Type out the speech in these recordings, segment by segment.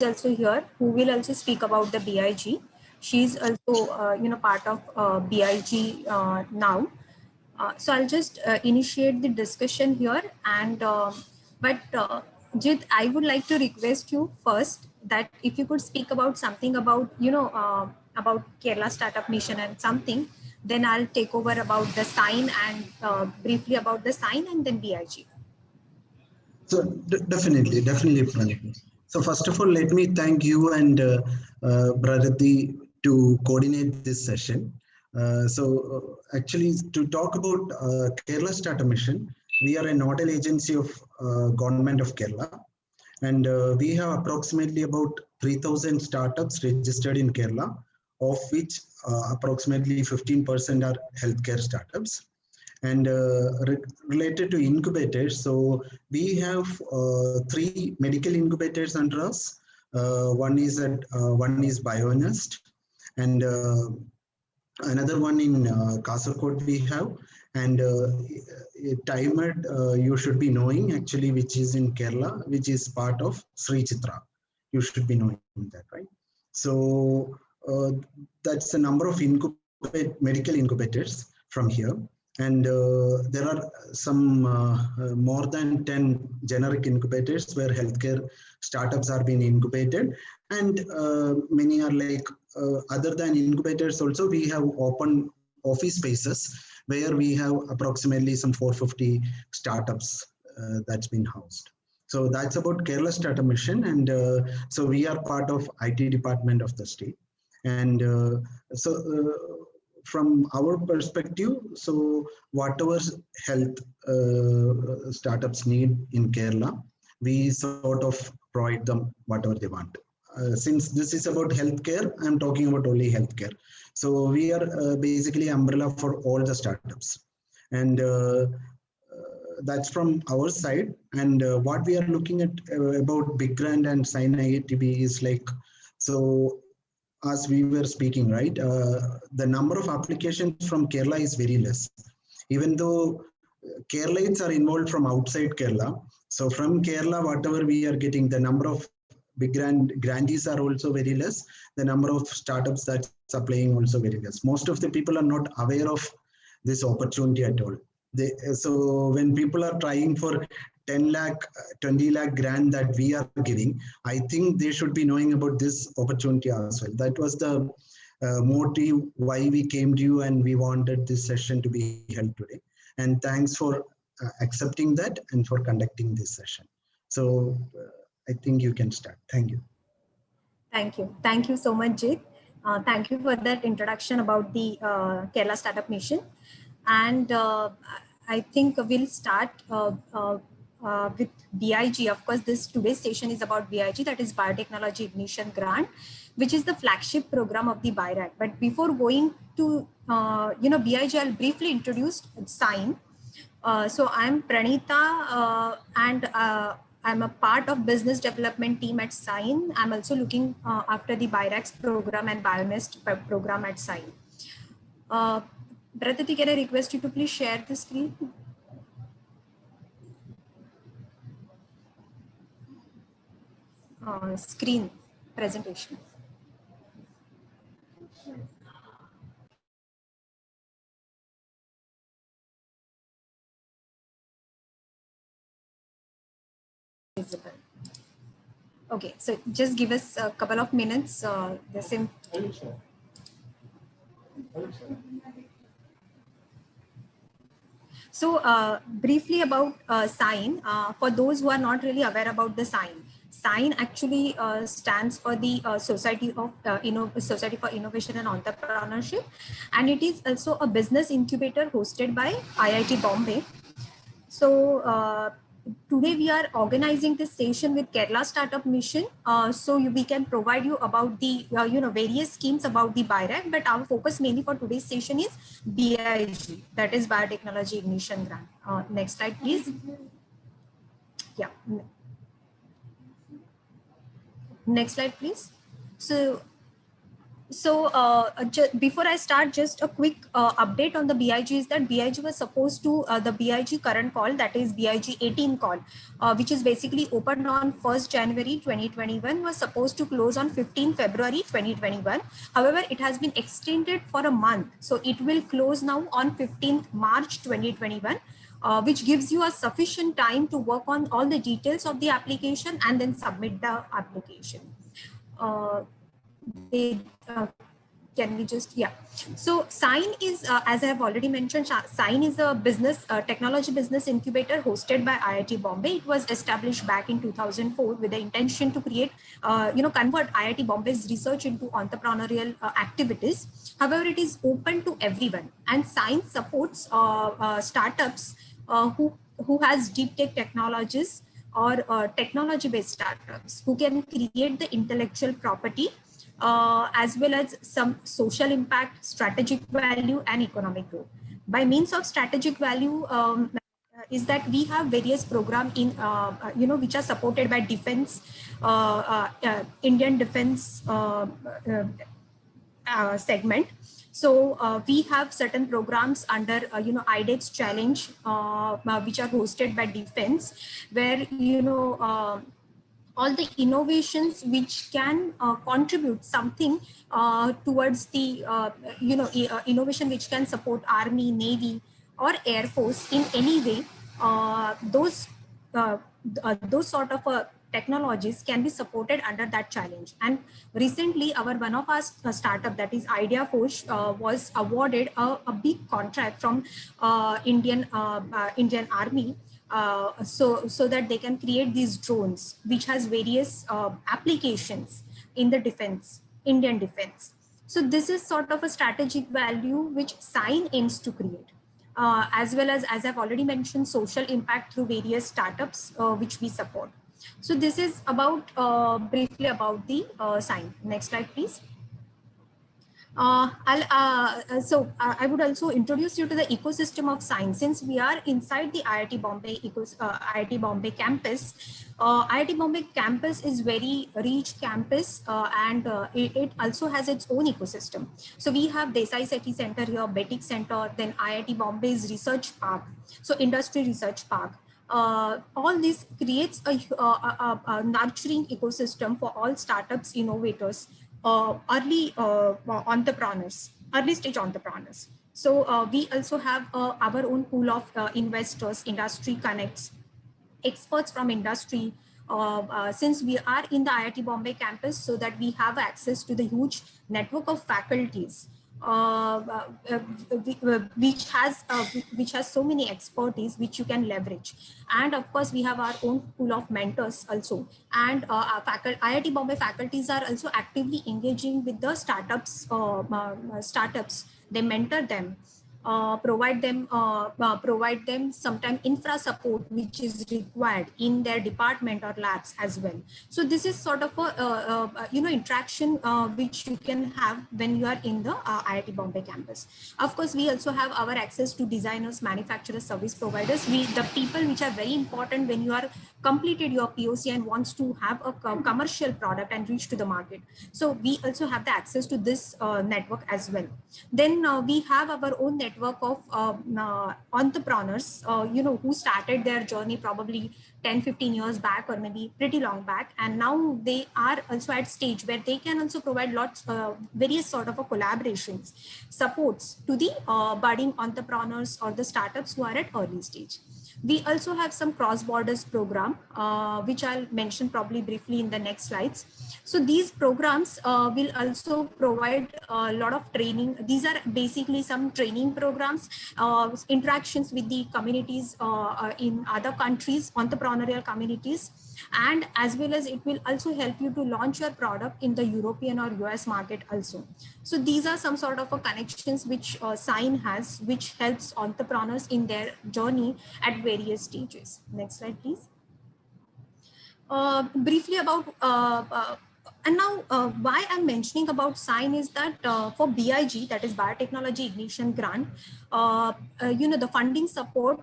also here, who will also speak about the BIG. She's also, part of BIG now. So I'll just initiate the discussion here. But Jit, I would like to request you first that if you could speak about something about, about Kerala Startup Mission and something, then I'll take over about the sign and briefly about the sign and then BIG. So definitely, Pranita. So first of all, let me thank you and Bharati to coordinate this session. Actually, to talk about Kerala Startup Mission, we are a nodal agency of Government of Kerala, and we have approximately about 3,000 startups registered in Kerala, of which approximately 15% are healthcare startups. And related to incubators, so we have 3 medical incubators under us. One is BioNest, and another one in Kasaragod we have, and Timer you should be knowing actually, which is in Kerala, which is part of Sri Chitra. You should be knowing that, right? So that's the number of medical incubators from here. And there are some more than 10 generic incubators where healthcare startups are being incubated. And many are like, other than incubators also, we have open office spaces where we have approximately some 450 startups that's been housed. So that's about Kerala Startup Mission. And so we are part of IT department of the state. And from our perspective, so whatever health startups need in Kerala, we sort of provide them whatever they want. Since this is about healthcare, I'm talking about only healthcare. So we are basically umbrella for all the startups. And that's from our side. And what we are looking at about Big Grant and Sign IATB is like, so as we were speaking, right, the number of applications from Kerala is very less. Even though Keralites are involved from outside Kerala, so from Kerala, whatever we are getting, the number of big grantees are also very less. The number of startups that's applying also very less. Most of the people are not aware of this opportunity at all. So when people are trying for 10 lakh, 20 lakh grant that we are giving, I think they should be knowing about this opportunity as well. That was the motive why we came to you, and we wanted this session to be held today. And thanks for accepting that and for conducting this session. So I think you can start. Thank you. Thank you. Thank you so much, Jit. Thank you for that introduction about the Kerala Startup Mission. And I think we'll start with BIG. Of course, today's session is about BIG, that is Biotechnology Ignition Grant, which is the flagship program of the BIRAC. But before going to BIG, I'll briefly introduce SIGN. So I'm Pranita, and I'm a part of business development team at SIGN. I'm also looking after the BIRAC's program and BioNest program at SIGN. Bharati, can I request you to please share the screen? Screen presentation. Visible. Okay, so just give us a couple of minutes. The same. So briefly about SIGN, for those who are not really aware about the SIGN. SIGN actually stands for the Society for Innovation and Entrepreneurship, and it is also a business incubator hosted by IIT Bombay. So today we are organizing this session with Kerala Startup Mission, so we can provide you about the various schemes about the BIRAC, but our focus mainly for today's session is BIG, that is Biotechnology Ignition Grant. Next slide, please. Yeah. Next slide, please. So So before I start, just a quick update on the BIG is that BIG was supposed to, the BIG current call, that is BIG 18 call, which is basically opened on 1st January 2021, was supposed to close on 15 February 2021. However, it has been extended for a month. So it will close now on 15th March 2021. Which gives you a sufficient time to work on all the details of the application and then submit the application. They can we just, yeah. So Sign is, as I have already mentioned, Sign is a business technology business incubator hosted by IIT Bombay. It was established back in 2004 with the intention to create, convert IIT Bombay's research into entrepreneurial activities. However, it is open to everyone, and Sign supports startups who has deep tech technologies or technology-based startups who can create the intellectual property, as well as some social impact, strategic value, and economic growth. By means of strategic value, is that we have various programs in, which are supported by defense, Indian defense segment. So we have certain programs under, IDEX Challenge, which are hosted by defense, where, all the innovations which can contribute something towards the, innovation which can support Army, Navy, or Air Force in any way, uh, those sort of technologies can be supported under that challenge. And recently, our one of our startup, that is Idea Force, was awarded a big contract from Indian Army, so that they can create these drones, which has various applications in the Indian defense. So this is sort of a strategic value which Sign aims to create, as well as I've already mentioned, social impact through various startups which we support. So this is about briefly about the Sign. Next slide, please. I would also introduce you to the ecosystem of science. Since we are inside the IIT Bombay IIT Bombay campus, IIT Bombay campus is very rich campus, and it also has its own ecosystem. So we have Desai Sethi Center here, Betic Center, then IIT Bombay's Research Park, so Industry Research Park. All this creates a nurturing ecosystem for all startups, innovators, early early stage entrepreneurs. So we also have our own pool of investors, industry connects, experts from industry, since we are in the IIT Bombay campus, so that we have access to the huge network of faculties, which has so many expertise which you can leverage. And of course, we have our own pool of mentors also. And our IIT Bombay faculties are also actively engaging with the startups. They mentor them, provide them sometime infra support which is required in their department or labs as well. So this is sort of a interaction which you can have when you are in the IIT Bombay campus. Of course, we also have our access to designers, manufacturers, service providers. The people which are very important when you are completed your POC and wants to have a commercial product and reach to the market. So we also have the access to this network as well. Then we have our own network of entrepreneurs, who started their journey probably 10-15 years back, or maybe pretty long back, and now they are also at stage where they can also provide lots various sort of collaborations, supports to the budding entrepreneurs or the startups who are at early stage. We also have some cross borders program, which I'll mention probably briefly in the next slides. So these programs will also provide a lot of training. These are basically some training programs, interactions with the communities in other countries, entrepreneurial communities, and as well as it will also help you to launch your product in the European or US market also. So these are some sort of connections which Sign has, which helps entrepreneurs in their journey at various stages. Next slide, please. Briefly about and now why I'm mentioning about Sign is that for BIG, that is Biotechnology Ignition Grant, the funding support,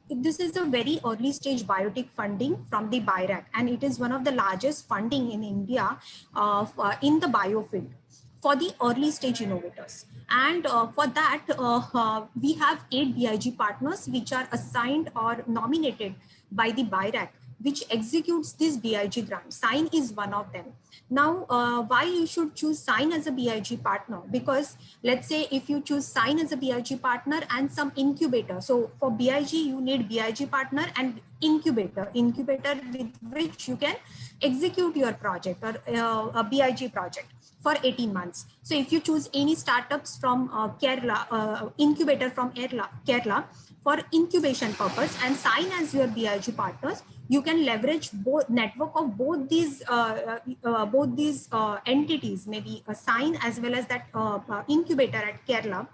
this is a very early stage biotech funding from the BIRAC, and it is one of the largest funding in India in the biofield. for the early stage innovators. And for that, we have 8 BIG partners which are assigned or nominated by the BIRAC, which executes this BIG grant. Sign is one of them. Now, why you should choose Sign as a BIG partner? Because let's say if you choose Sign as a BIG partner and some incubator. So for BIG, you need BIG partner and incubator with which you can execute your project or a BIG project for 18 months. So if you choose any startups from Kerala, incubator from Kerala for incubation purpose and Sign as your BIG partners, you can leverage both network of both these entities, maybe a Sign as well as that incubator at Kerala,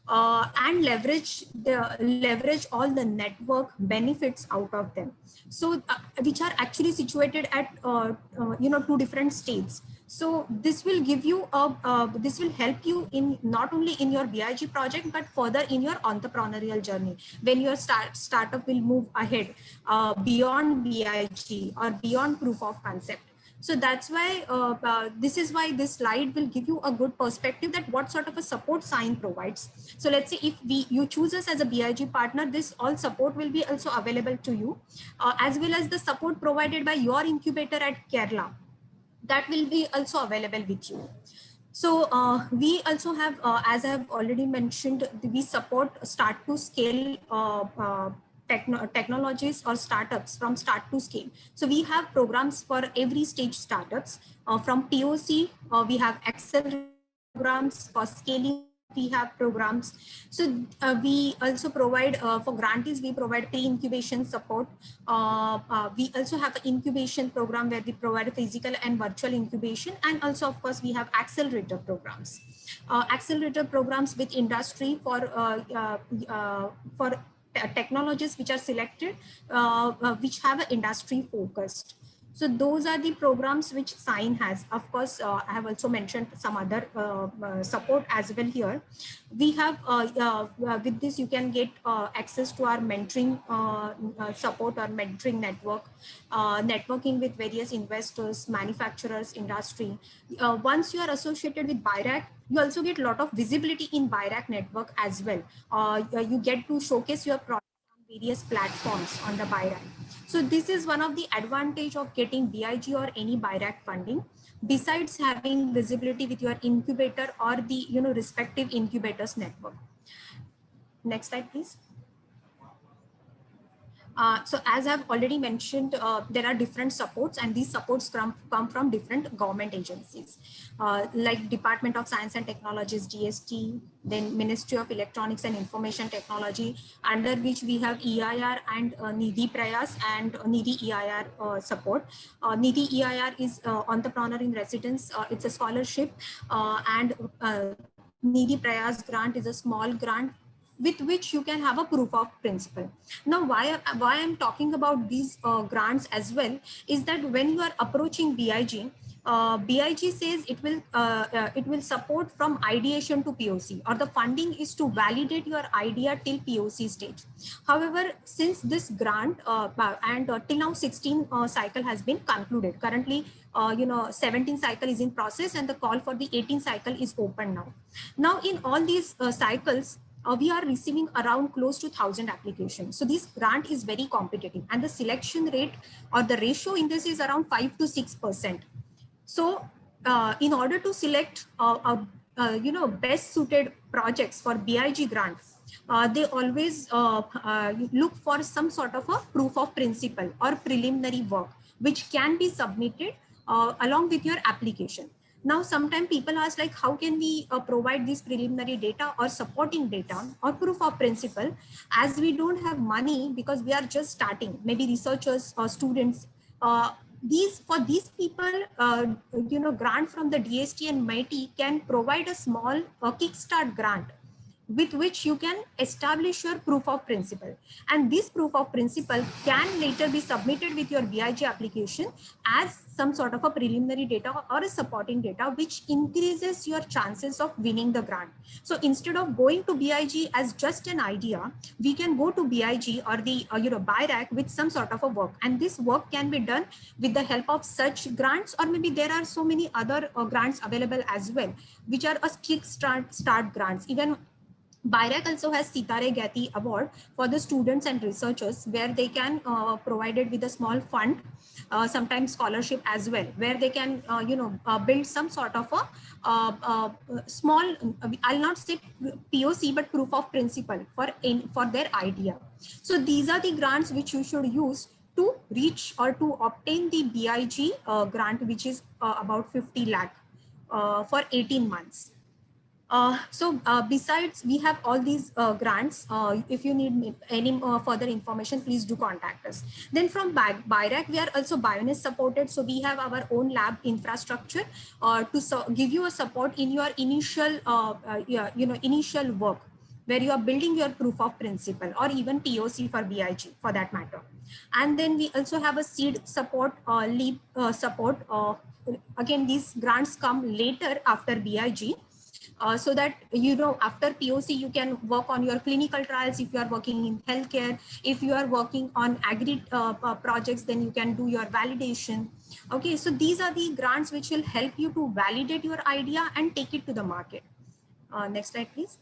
and leverage all the network benefits out of them. So which are actually situated at 2 different states. So this will give you this will help you in not only in your BIG project but further in your entrepreneurial journey when your startup will move ahead beyond BIG or beyond proof of concept. So that's why this is why this slide will give you a good perspective that what sort of a support Sign provides. So let's say if you choose us as a BIG partner, this all support will be also available to you, as well as the support provided by your incubator at Kerala, that will be also available with you. So we also have, as I have already mentioned, we support start to scale technologies or startups from start to scale. So we have programs for every stage startups. From POC, we have accelerator programs. For scaling up, we have programs. So we also provide for grantees, we provide pre-incubation support. We also have an incubation program where we provide physical and virtual incubation, and also of course we have accelerator programs. Accelerator programs with industry for technologies which are selected, which have an industry focused. So those are the programs which Sign has. Of course, I have also mentioned some other support as well here. We have, with this, you can get access to our mentoring support or mentoring network, networking with various investors, manufacturers, industry. Once you are associated with BIRAC, you also get a lot of visibility in BIRAC network as well. You get to showcase your product on various platforms on the BIRAC. So this is one of the advantage of getting BIG or any BIRAC funding, besides having visibility with your incubator or the respective incubators network. Next slide, please. So as I've already mentioned, there are different supports, and these supports come from different government agencies, like Department of Science and Technologies, DST, then Ministry of Electronics and Information Technology, under which we have EIR and Nidhi Prayas and Nidhi EIR support. Nidhi EIR is Entrepreneur in Residence. It's a scholarship, and Nidhi Prayas grant is a small grant with which you can have a proof of principle. Now, why I'm talking about these grants as well is that when you are approaching BIG, BIG says it will support from ideation to POC, or the funding is to validate your idea till POC stage. However, since this grant and till now 16 cycle has been concluded. Currently, 17 cycle is in process, and the call for the 18 cycle is open now. Now, in all these cycles, we are receiving around close to 1,000 applications. So this grant is very competitive, and the selection rate or the ratio in this is around 5 to 6%. So in order to select best suited projects for BIG grant, they always look for some sort of a proof of principle or preliminary work, which can be submitted along with your application. Now, sometimes people ask, like, how can we provide this preliminary data or supporting data or proof of principle, as we don't have money because we are just starting, maybe researchers or students. For these people, grant from the DST and MIT can provide a small kickstart grant, with which you can establish your proof of principle. And this proof of principle can later be submitted with your BIG application as some sort of a preliminary data or a supporting data, which increases your chances of winning the grant. So instead of going to BIG as just an idea, we can go to BIG or the BIRAC with some sort of a work. And this work can be done with the help of such grants, or maybe there are so many other grants available as well, which are a kickstart grants. Even BIRAC also has Sitare Gati Award for the students and researchers, where they can provided with a small fund, sometimes scholarship as well, where they can build some sort of a small, I'll not say POC, but proof of principle for their idea. So these are the grants which you should use to reach or to obtain the BIG grant, which is about 50 lakh for 18 months. Besides, we have all these grants. If you need any further information, please do contact us. Then from BIRAC, we are also Bioness supported. So we have our own lab infrastructure to give you a support in your initial, initial work, where you are building your proof of principle or even POC for BIG for that matter. And then we also have a seed support, leap support. Again, these grants come later after BIG. So that, after POC, you can work on your clinical trials. If you are working in healthcare, if you are working on agri projects, then you can do your validation. Okay, so these are the grants which will help you to validate your idea and take it to the market. Next slide, please.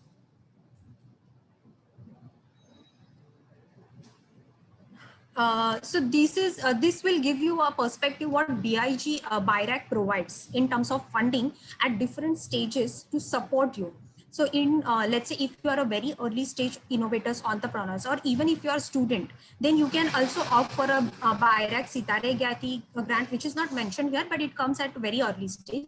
So this will give you a perspective what BIG BIRAC provides in terms of funding at different stages to support you. So in let's say if you are a very early stage innovators, entrepreneurs, or even if you are a student, then you can also opt for a BIRAC Sitare Gati grant, which is not mentioned here, but it comes at a very early stage.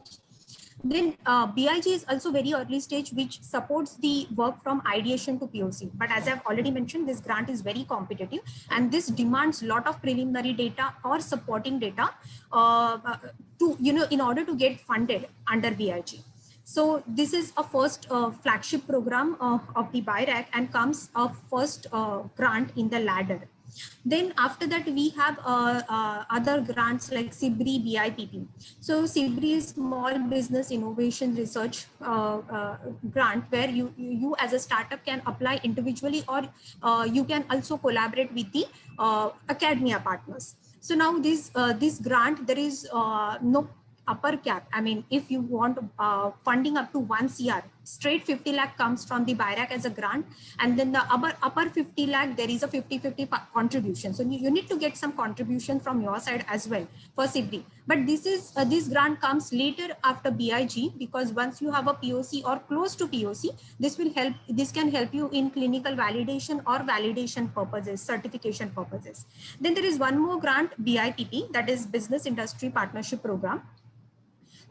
Then BIG is also very early stage, which supports the work from ideation to POC. But as I've already mentioned, this grant is very competitive, and this demands a lot of preliminary data or supporting data to, in order to get funded under BIG. So this is a first flagship program of the BIRAC, and comes a first grant in the ladder. Then after that, we have other grants like SIBRI BIPP. So SIBRI is Small Business Innovation Research grant, where you as a startup can apply individually, or you can also collaborate with the academia partners. So now this grant, there is no upper cap. I mean, if you want funding up to 1 CR, straight 50 lakh comes from the BIRAC as a grant, and then the upper 50 lakh, there is a 50-50 contribution. So you need to get some contribution from your side as well for SIBRI. But this grant comes later after BIG, because once you have a POC or close to POC, this can help you in clinical validation or validation purposes, certification purposes. Then there is one more grant, BIPP, that is Business Industry Partnership Program.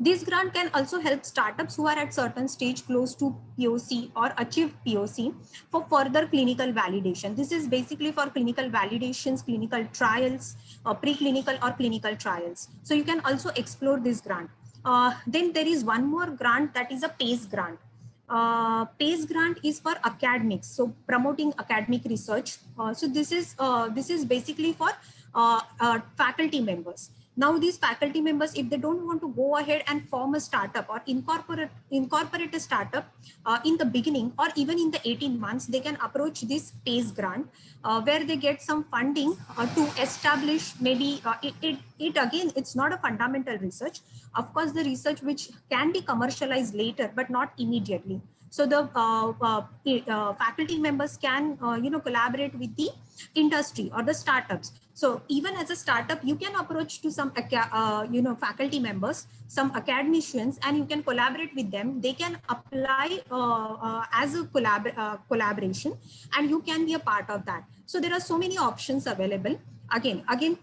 This grant can also help startups who are at certain stage close to POC or achieve POC for further clinical validation. This is basically for clinical validations, clinical trials, preclinical or clinical trials. So you can also explore this grant. Then there is one more grant, that is a PACE grant. PACE grant is for academics, so promoting academic research. So this is basically for faculty members. Now these faculty members, if they don't want to go ahead and form a startup or incorporate a startup in the beginning, or even in the 18 months, they can approach this PACE grant, where they get some funding to establish maybe again, it's not a fundamental research. Of course, the research which can be commercialized later, but not immediately. So the faculty members can collaborate with the industry or the startups. So even as a startup, you can approach to some faculty members, some academicians, and you can collaborate with them. They can apply as a collaboration, and you can be a part of that. So there are so many options available. Again,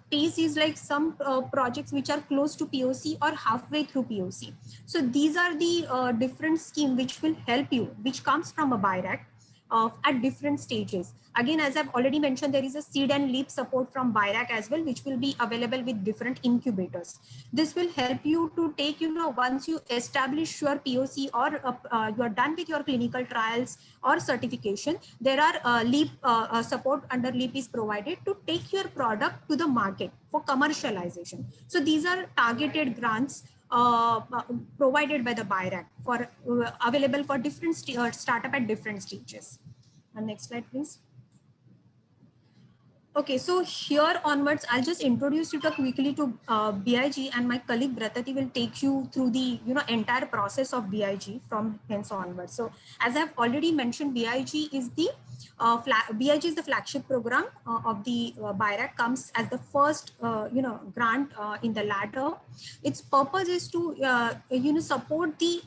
PACE is like some projects which are close to POC or halfway through POC. So these are the different schemes which will help you, which comes from a BIRAC. at different stages. Again, as I've already mentioned, there is a seed and leap support from BIRAC as well, which will be available with different incubators. This will help you to take, once you establish your POC or you are done with your clinical trials or certification, there are leap support under leap is provided to take your product to the market for commercialization. So these are targeted grants provided by the BIRAC for available for different startup at different stages. Next slide, please. Okay, so here onwards, I'll just introduce you quickly to BIG, and my colleague Bratati will take you through the entire process of BIG from hence onwards. So as I've already mentioned, BIG is the BIG is the flagship program of the BIRAC, comes as the first grant in the ladder. Its purpose is to support the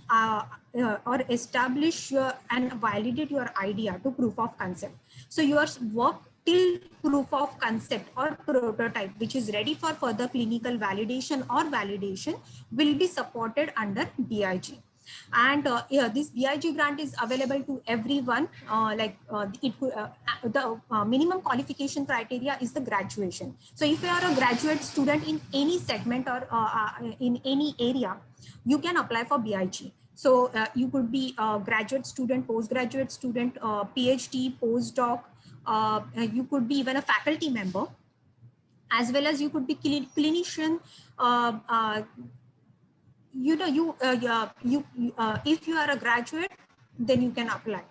or establish and validate your idea to proof of concept. So your work till proof of concept or prototype, which is ready for further clinical validation or validation, will be supported under BIG. And this BIG grant is available to everyone. The minimum qualification criteria is the graduation. So if you are a graduate student in any segment or in any area, you can apply for BIG. So you could be a graduate student, postgraduate student, PhD, postdoc. You could be even a faculty member, as well as you could be clinician. If you are a graduate, then you can apply.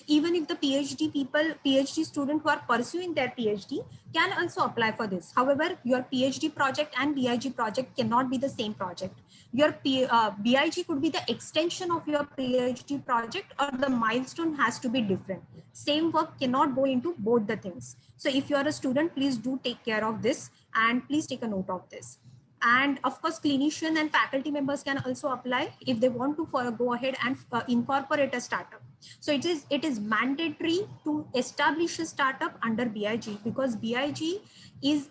Even if the PhD student who are pursuing their PhD can also apply for this. However, your PhD project and BIG project cannot be the same project. Your BIG could be the extension of your PhD project, or the milestone has to be different. Same work cannot go into both the things. So if you are a student, please do take care of this, and please take a note of this. And of course, clinician and faculty members can also apply if they want to go ahead and incorporate a startup. So it is mandatory to establish a startup under BIG, because BIG is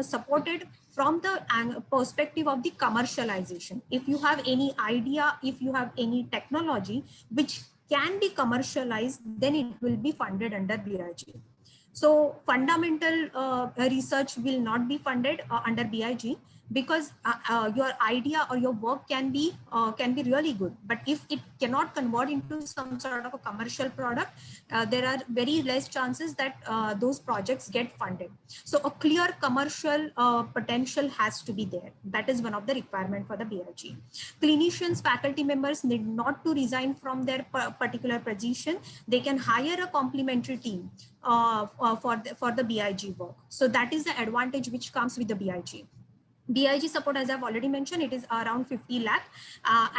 supported from the perspective of the commercialization. If you have any idea, if you have any technology which can be commercialized, then it will be funded under BIG. So fundamental research will not be funded under BIG, because your idea or your work can be really good, but if it cannot convert into some sort of a commercial product, there are very less chances that those projects get funded. So a clear commercial potential has to be there. That is one of the requirement for the BIG. Clinicians, faculty members need not to resign from their particular position. They can hire a complementary team for the BIG work. So that is the advantage which comes with the BIG. BIG support, as I've already mentioned, it is around 50 lakh.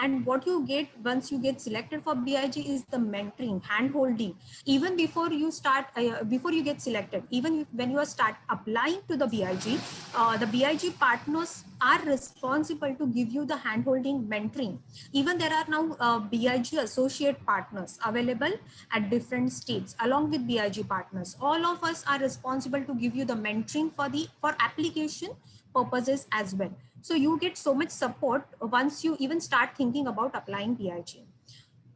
And what you get once you get selected for BIG is the mentoring, hand-holding. Even before you start, before you get selected, even when you start applying to the BIG partners are responsible to give you the hand-holding, mentoring. Even there are now BIG associate partners available at different states along with BIG partners. All of us are responsible to give you the mentoring for application purposes as well. So you get so much support once you even start thinking about applying BIG.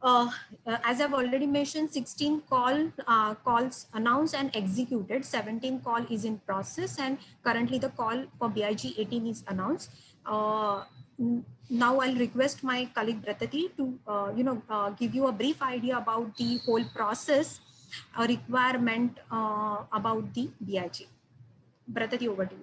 As I've already mentioned, 16 calls announced and executed, 17 call is in process, and currently the call for BIG 18 is announced. Now I'll request my colleague Bratati to give you a brief idea about the whole process, requirement about the BIG. Bratati, over to you.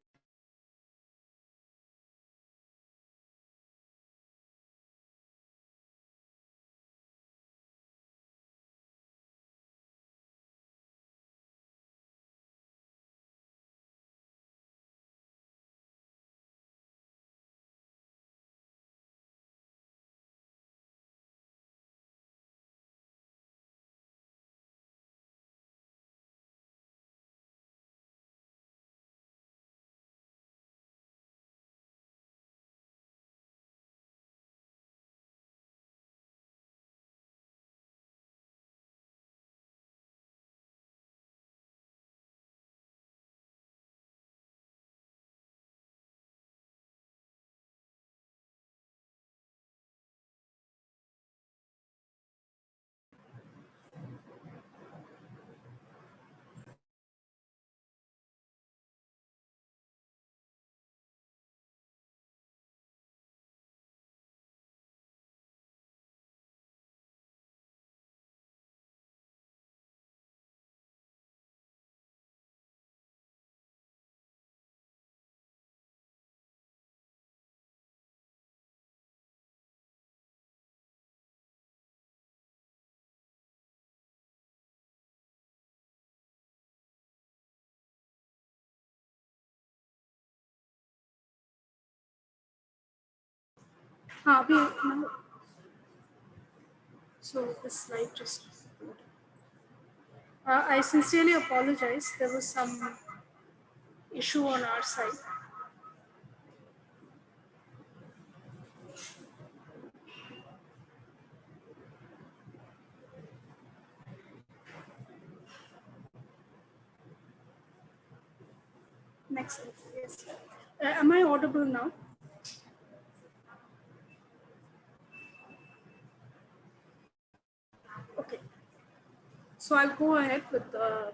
No. So the slide just. I sincerely apologize. There was some issue on our side. Next slide, yes. Am I audible now? Okay. So I'll go ahead with the.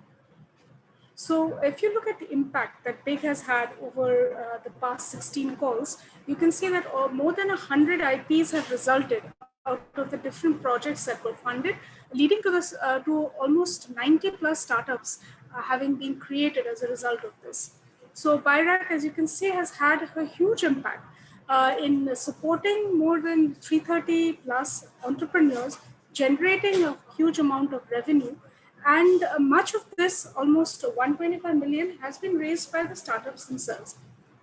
So if you look at the impact that BIG has had over the past 16 calls, you can see that more than 100 IPs have resulted out of the different projects that were funded, leading to this to almost 90 plus startups having been created as a result of this. So BIRAC, as you can see, has had a huge impact in supporting more than 330 plus entrepreneurs, generating a huge amount of revenue. And much of this, almost 125 million, has been raised by the startups themselves.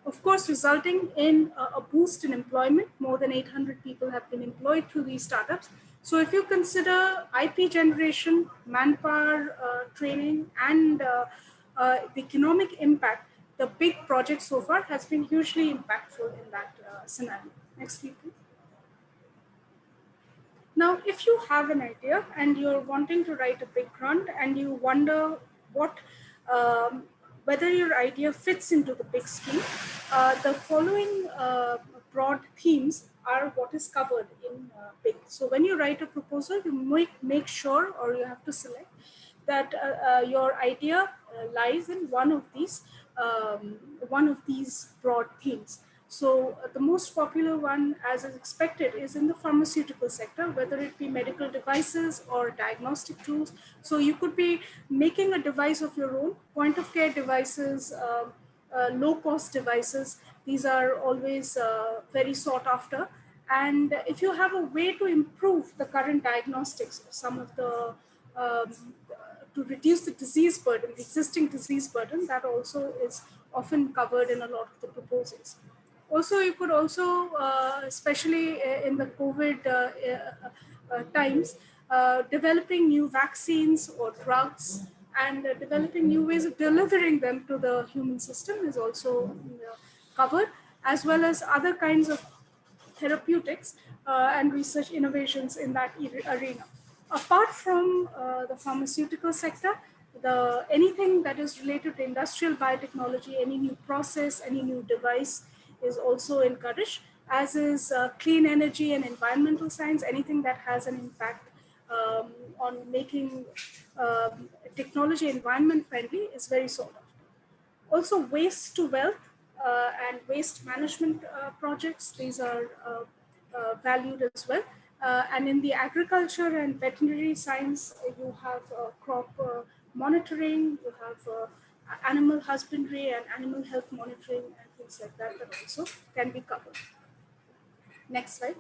Of course, resulting in a boost in employment. More than 800 people have been employed through these startups. So if you consider IP generation, manpower training, and the economic impact, the big project so far has been hugely impactful in that scenario. Next, please. Now, if you have an idea and you're wanting to write a big grant and you wonder what, whether your idea fits into the big scheme, the following broad themes are what is covered in big. So when you write a proposal, you make sure, or you have to select that your idea lies in one of these broad themes. So the most popular one, as is expected, is in the pharmaceutical sector, whether it be medical devices or diagnostic tools. So you could be making a device of your own, point of care devices, low cost devices. These are always very sought after. And if you have a way to improve the current diagnostics, some of the um, to reduce the disease burden, the existing disease burden, that also is often covered in a lot of the proposals. Also, you could also, especially in the COVID times, developing new vaccines or drugs and developing new ways of delivering them to the human system is also covered, as well as other kinds of therapeutics and research innovations in that arena. Apart from the pharmaceutical sector, anything that is related to industrial biotechnology, any new process, any new device is also encouraged, as is clean energy and environmental science, anything that has an impact on making technology environment friendly is very sought after. Also, waste to wealth and waste management projects, these are valued as well. And in the agriculture and veterinary science, you have crop monitoring, you have animal husbandry and animal health monitoring and things like that that also can be covered. Next slide.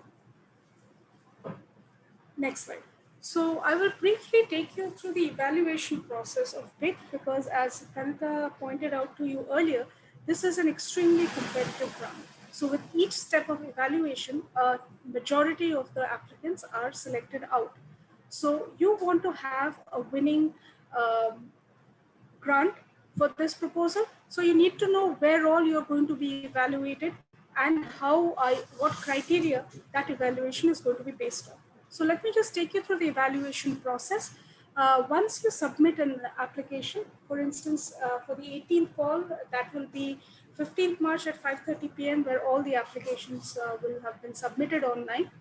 Next slide. So I will briefly take you through the evaluation process of BIT because, as Kanita pointed out to you earlier, this is an extremely competitive round. So with each step of evaluation, a majority of the applicants are selected out. So you want to have a winning grant for this proposal. So you need to know where all you're going to be evaluated and what criteria that evaluation is going to be based on. So let me just take you through the evaluation process. Once you submit an application, for instance, for the 18th call, that will be 15th March at 5:30 p.m., where all the applications will have been submitted online.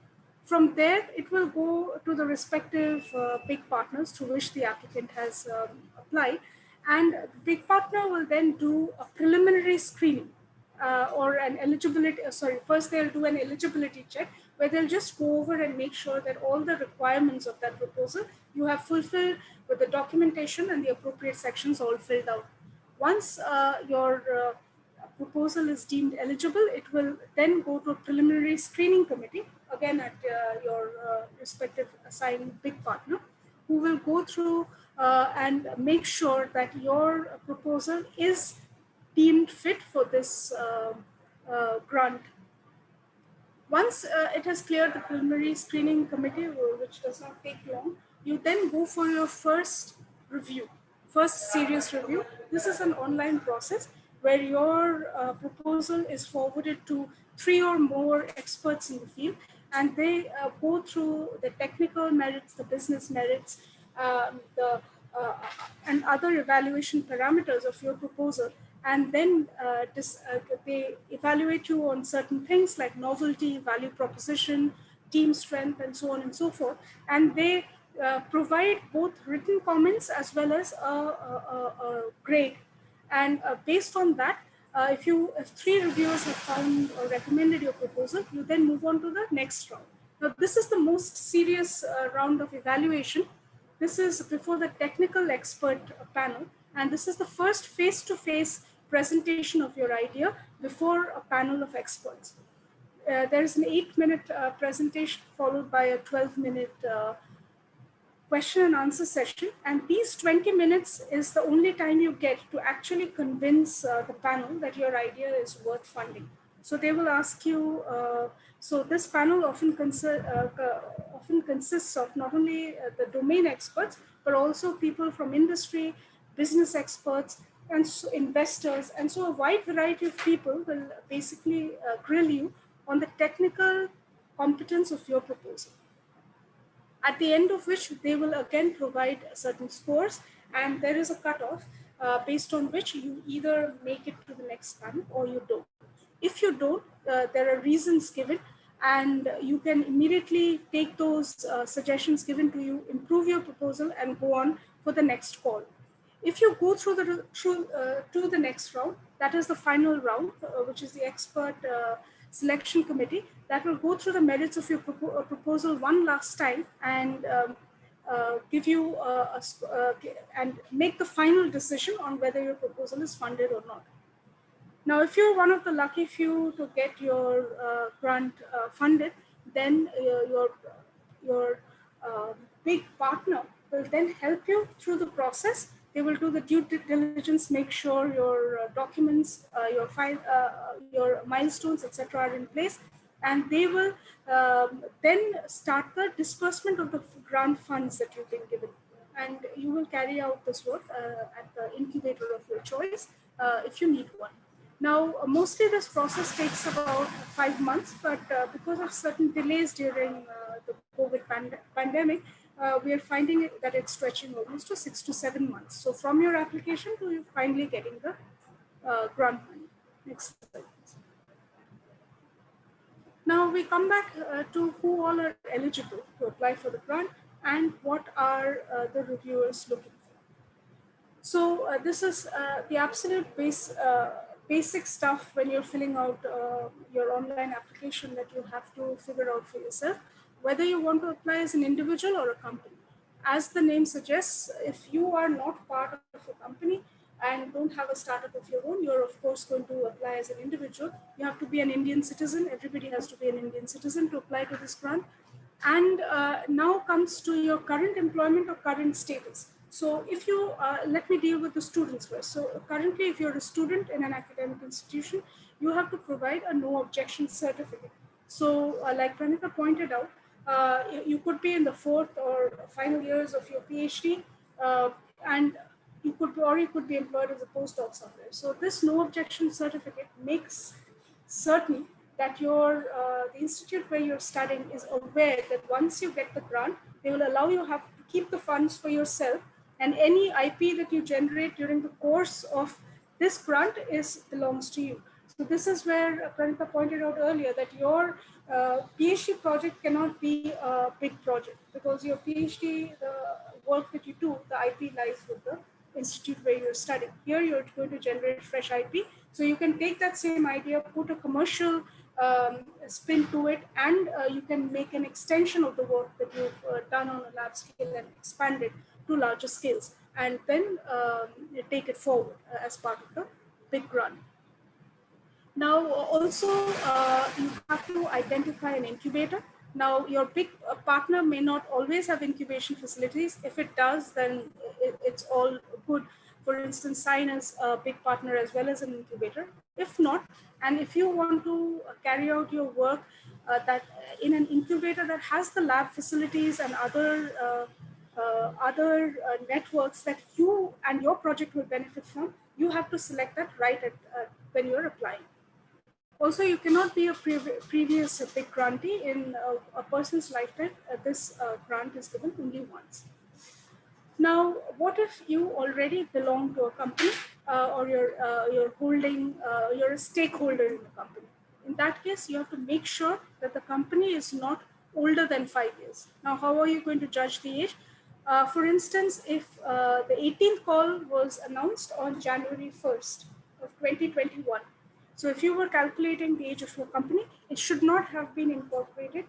From there, it will go to the respective big partners to which the applicant has applied. And the big partner will then do a preliminary screening or an eligibility, first they'll do an eligibility check where they'll just go over and make sure that all the requirements of that proposal you have fulfilled with the documentation and the appropriate sections all filled out. Once your proposal is deemed eligible, it will then go to a preliminary screening committee, again at your respective assigned big partner, who will go through and make sure that your proposal is deemed fit for this grant. Once it has cleared the preliminary screening committee, which does not take long, you then go for your first review, first serious review. This is an online process where your proposal is forwarded to 3 or more experts in the field, and they go through the technical merits, the business merits, the and other evaluation parameters of your proposal, and then they evaluate you on certain things like novelty, value proposition, team strength, and so on and so forth. And they provide both written comments as well as a grade. And based on that, if 3 reviewers have found or recommended your proposal, you then move on to the next round. Now, this is the most serious round of evaluation. This is before the technical expert panel, and this is the first face-to-face presentation of your idea before a panel of experts. There is an 8-minute presentation followed by a 12-minute question and answer session, and these 20 minutes is the only time you get to actually convince the panel that your idea is worth funding. So they will ask you, so this panel often consists of not only the domain experts, but also people from industry, business experts, and so investors. And so a wide variety of people will basically grill you on the technical competence of your proposal, at the end of which they will again provide certain scores, and there is a cutoff based on which you either make it to the next panel or you don't. If you don't, there are reasons given, and you can immediately take those suggestions given to you, improve your proposal, and go on for the next call. If you go through to the next round, that is the final round, which is the expert selection committee, that will go through the merits of your proposal one last time and give you and make the final decision on whether your proposal is funded or not. Now, if you're one of the lucky few to get your grant funded, then your big partner will then help you through the process. They will do the due diligence, make sure your documents, your file, your milestones, etc., are in place, and they will then start the disbursement of the grant funds that you've been given. And you will carry out this work at the incubator of your choice if you need one. Now, mostly this process takes about 5 months, but because of certain delays during the COVID pandemic, we are finding that it's stretching almost to 6 to 7 months. So from your application to you finally getting the grant money. Next slide, please. Now we come back to who all are eligible to apply for the grant and what are the reviewers looking for. So this is the absolute basic stuff when you're filling out your online application that you have to figure out for yourself, whether you want to apply as an individual or a company. As the name suggests, if you are not part of a company and don't have a startup of your own, you're of course going to apply as an individual. You have to be an Indian citizen. Everybody has to be an Indian citizen to apply to this grant. And now comes to your current employment or current status. So if you, let me deal with the students first. So currently, if you're a student in an academic institution, you have to provide a no objection certificate. So like Pranika pointed out, you could be in the 4th or final years of your PhD, and you could be employed as a postdoc somewhere. So this no objection certificate makes certain that the institute where you're studying is aware that once you get the grant, they will allow you to keep the funds for yourself, and any IP that you generate during the course of this grant belongs to you. So this is where Pranika pointed out earlier that your PhD project cannot be a big project, because your PhD, the work that you do, the IP lies with the institute where you're studying. Here you're going to generate fresh IP. So you can take that same idea, put a commercial spin to it, and you can make an extension of the work that you've done on a lab scale and expand it to larger scales, and then take it forward as part of the big grant. Now, also, you have to identify an incubator. Now, your big partner may not always have incubation facilities. If it does, then it's all good. For instance, sign as a big partner as well as an incubator. If not, and if you want to carry out your work that in an incubator that has the lab facilities and other networks that you and your project will benefit from, you have to select that right at, when you're applying. Also, you cannot be a previous big grantee in a person's lifetime. This grant is given only once. Now, what if you already belong to a company or you're holding, you're a stakeholder in the company? In that case, you have to make sure that the company is not older than 5 years. Now, how are you going to judge the age? For instance, if the 18th call was announced on January 1st of 2021, so if you were calculating the age of your company, it should not have been incorporated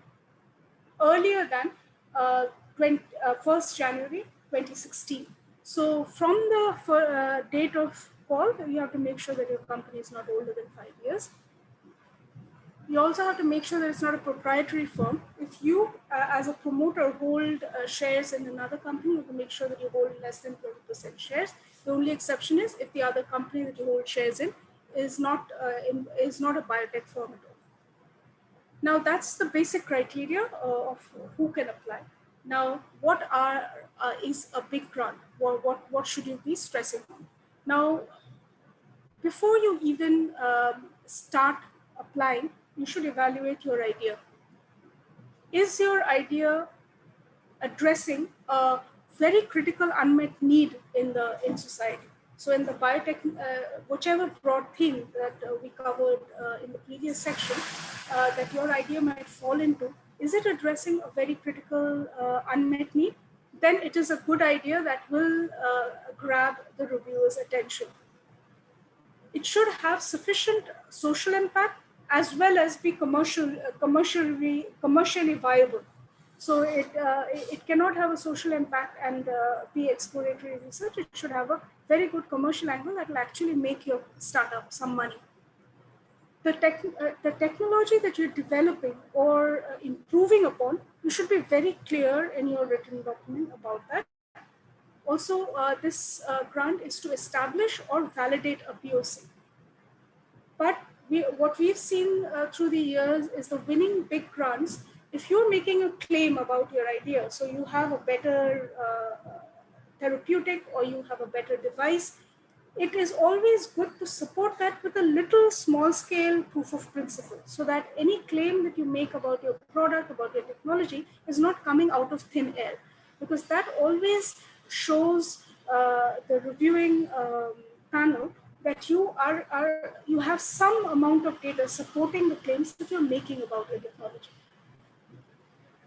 earlier than 1st January 2016. So from the date of call, you have to make sure that your company is not older than 5 years. You also have to make sure that it's not a proprietary firm. If you, as a promoter, hold shares in another company, you have to make sure that you hold less than 20% shares. The only exception is if the other company that you hold shares in is not a biotech firm at all. Now, that's the basic criteria of who can apply. Now, what is a big grant? What should you be stressing on? Now, before you even start applying, you should evaluate your idea. Is your idea addressing a very critical unmet need in society? So in the biotech, whichever broad theme that we covered in the previous section, that your idea might fall into, is it addressing a very critical unmet need? Then it is a good idea that will grab the reviewer's attention. It should have sufficient social impact as well as be commercially viable. So it cannot have a social impact and be exploratory research. It should have a very good commercial angle that will actually make your startup some money. The technology that you're developing or improving upon, you should be very clear in your written document about that. Also, this grant is to establish or validate a POC. But what we've seen through the years is the winning big grants, if you're making a claim about your idea, so you have a better therapeutic or you have a better device, it is always good to support that with a little small scale proof of principle, so that any claim that you make about your product, about your technology is not coming out of thin air, because that always shows the reviewing panel that you have some amount of data supporting the claims that you're making about your technology.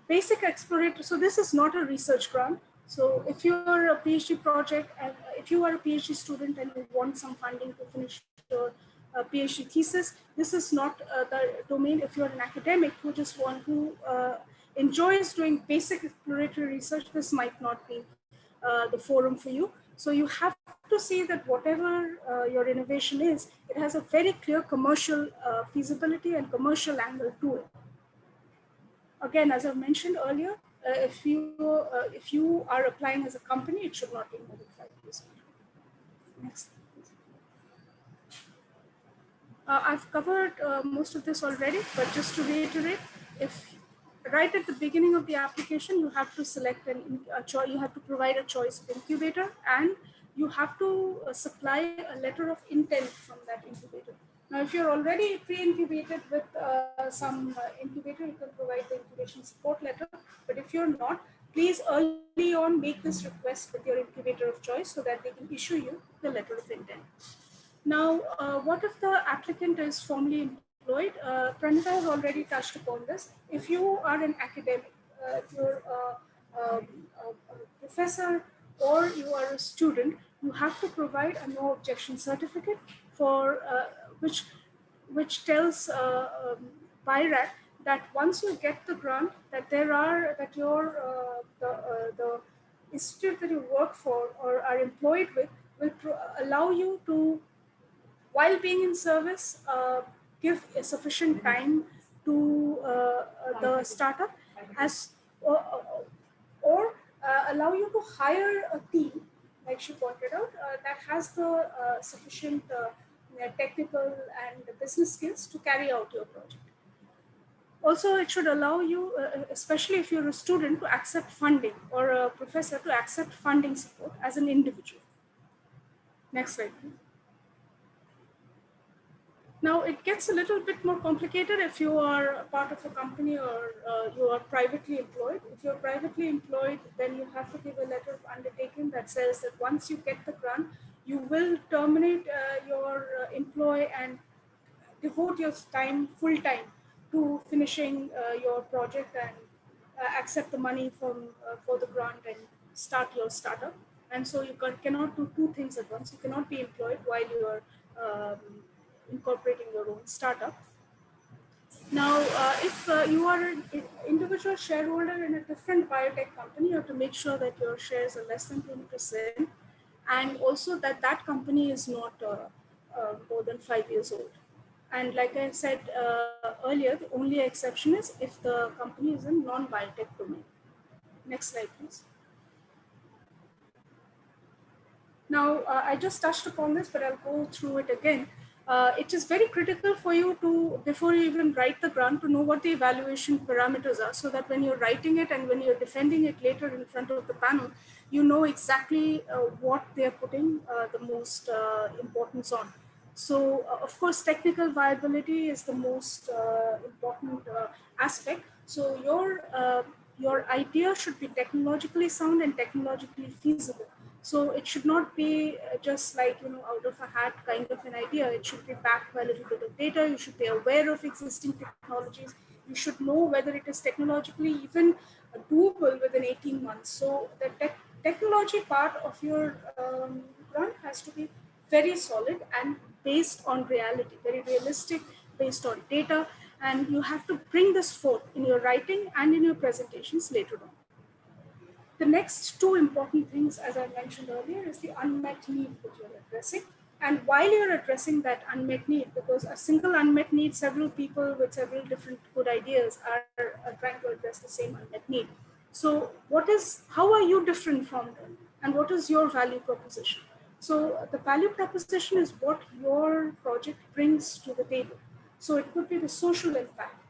Basic exploratory, so this is not a research grant. So if you're a PhD project and if you are a PhD student and you want some funding to finish your PhD thesis, this is not the domain. If you're an academic who enjoys doing basic exploratory research, this might not be the forum for you. So you have to see that whatever your innovation is, it has a very clear commercial feasibility and commercial angle to it. Again, as I mentioned earlier, if you are applying as a company, it should not be more than 5 years. Next. I've covered most of this already, but just to reiterate, if right at the beginning of the application, you have to select you have to provide a choice of incubator, and you have to supply a letter of intent from that incubator. Now, if you're already pre-incubated with some incubator, you can provide the incubation support letter. But if you're not, please early on make this request with your incubator of choice so that they can issue you the letter of intent. Now, what if the applicant is formally employed? Pranita has already touched upon this. If you are an academic, if you're a professor or you are a student, you have to provide a no objection certificate for which tells BIRAC that once you get the grant, that the institute that you work for or are employed with will allow you to, while being in service, give a sufficient time to the startup or allow you to hire a team, like she pointed out, that has the sufficient technical and business skills to carry out your project. Also, it should allow you, especially if you're a student, to accept funding, or a professor to accept funding support as an individual. Next slide, please. Now, it gets a little bit more complicated if you are a part of a company, or you are privately employed. If you're privately employed, then you have to give a letter of undertaking that says that once you get the grant, you will terminate your employee and devote your time, full time, to finishing your project, and accept the money from for the grant and start your startup. And so you cannot do two things at once. You cannot be employed while you are um, incorporating your own startup. Now, if you are an individual shareholder in a different biotech company, you have to make sure that your shares are less than 20%, and also that that company is not more than 5 years old. And like I said earlier, the only exception is if the company is in non-biotech domain. Next slide, please. Now, I just touched upon this, but I'll go through it again. It is very critical for you to, before you even write the grant, to know what the evaluation parameters are, so that when you're writing it and when you're defending it later in front of the panel, you know exactly what they're putting the most importance on. So, of course, technical viability is the most important aspect. So, your idea should be technologically sound and technologically feasible. So it should not be just like, out of a hat kind of an idea. It should be backed by a little bit of data. You should be aware of existing technologies. You should know whether it is technologically even doable within 18 months. So the technology part of your grant has to be very solid and based on reality, very realistic, based on data. And you have to bring this forth in your writing and in your presentations later on. The next two important things, as I mentioned earlier, is the unmet need that you're addressing. And while you're addressing that unmet need, because a single unmet need, several people with several different good ideas are trying to address the same unmet need. So how are you different from them? And what is your value proposition? So the value proposition is what your project brings to the table. So it could be the social impact,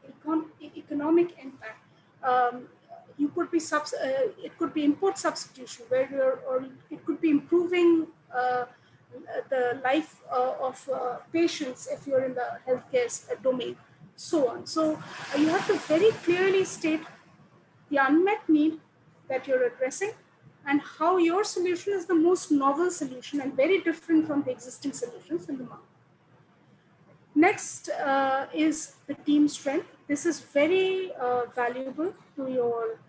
economic impact, you could be it could be import substitution, or it could be improving the life of patients if you're in the healthcare domain, so on. So you have to very clearly state the unmet need that you're addressing and how your solution is the most novel solution and very different from the existing solutions in the market. Next is the team strength. This is very valuable to your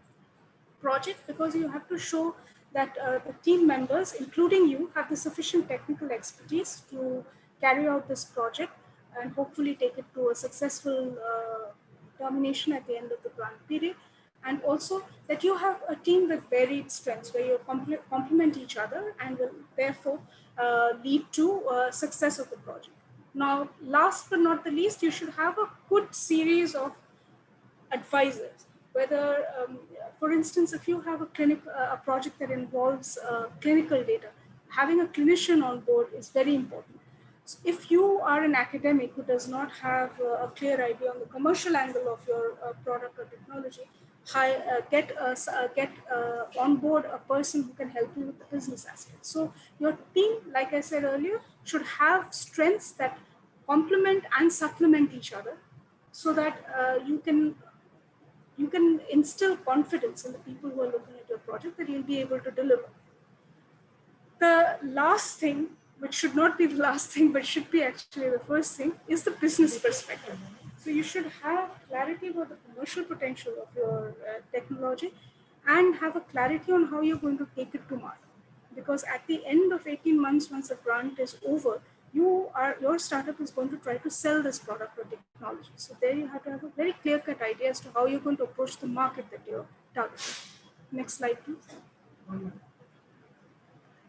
project, because you have to show that the team members, including you, have the sufficient technical expertise to carry out this project and hopefully take it to a successful termination at the end of the grant period. And also that you have a team with varied strengths where you complement each other and will therefore lead to success of the project. Now, last but not the least, you should have a good series of advisors. Whether, for instance, if you have a project that involves clinical data, having a clinician on board is very important. So if you are an academic who does not have a clear idea on the commercial angle of your product or technology, get on board a person who can help you with the business aspect. So your team, like I said earlier, should have strengths that complement and supplement each other, so that you can instill confidence in the people who are looking at your project that you'll be able to deliver. The last thing, which should not be the last thing, but should be actually the first thing, is the business perspective. So you should have clarity about the commercial potential of your technology and have a clarity on how you're going to take it to market. Because at the end of 18 months, once the grant is over, your startup is going to try to sell this product or technology. So there you have to have a very clear-cut idea as to how you're going to approach the market that you're targeting. Next slide, please.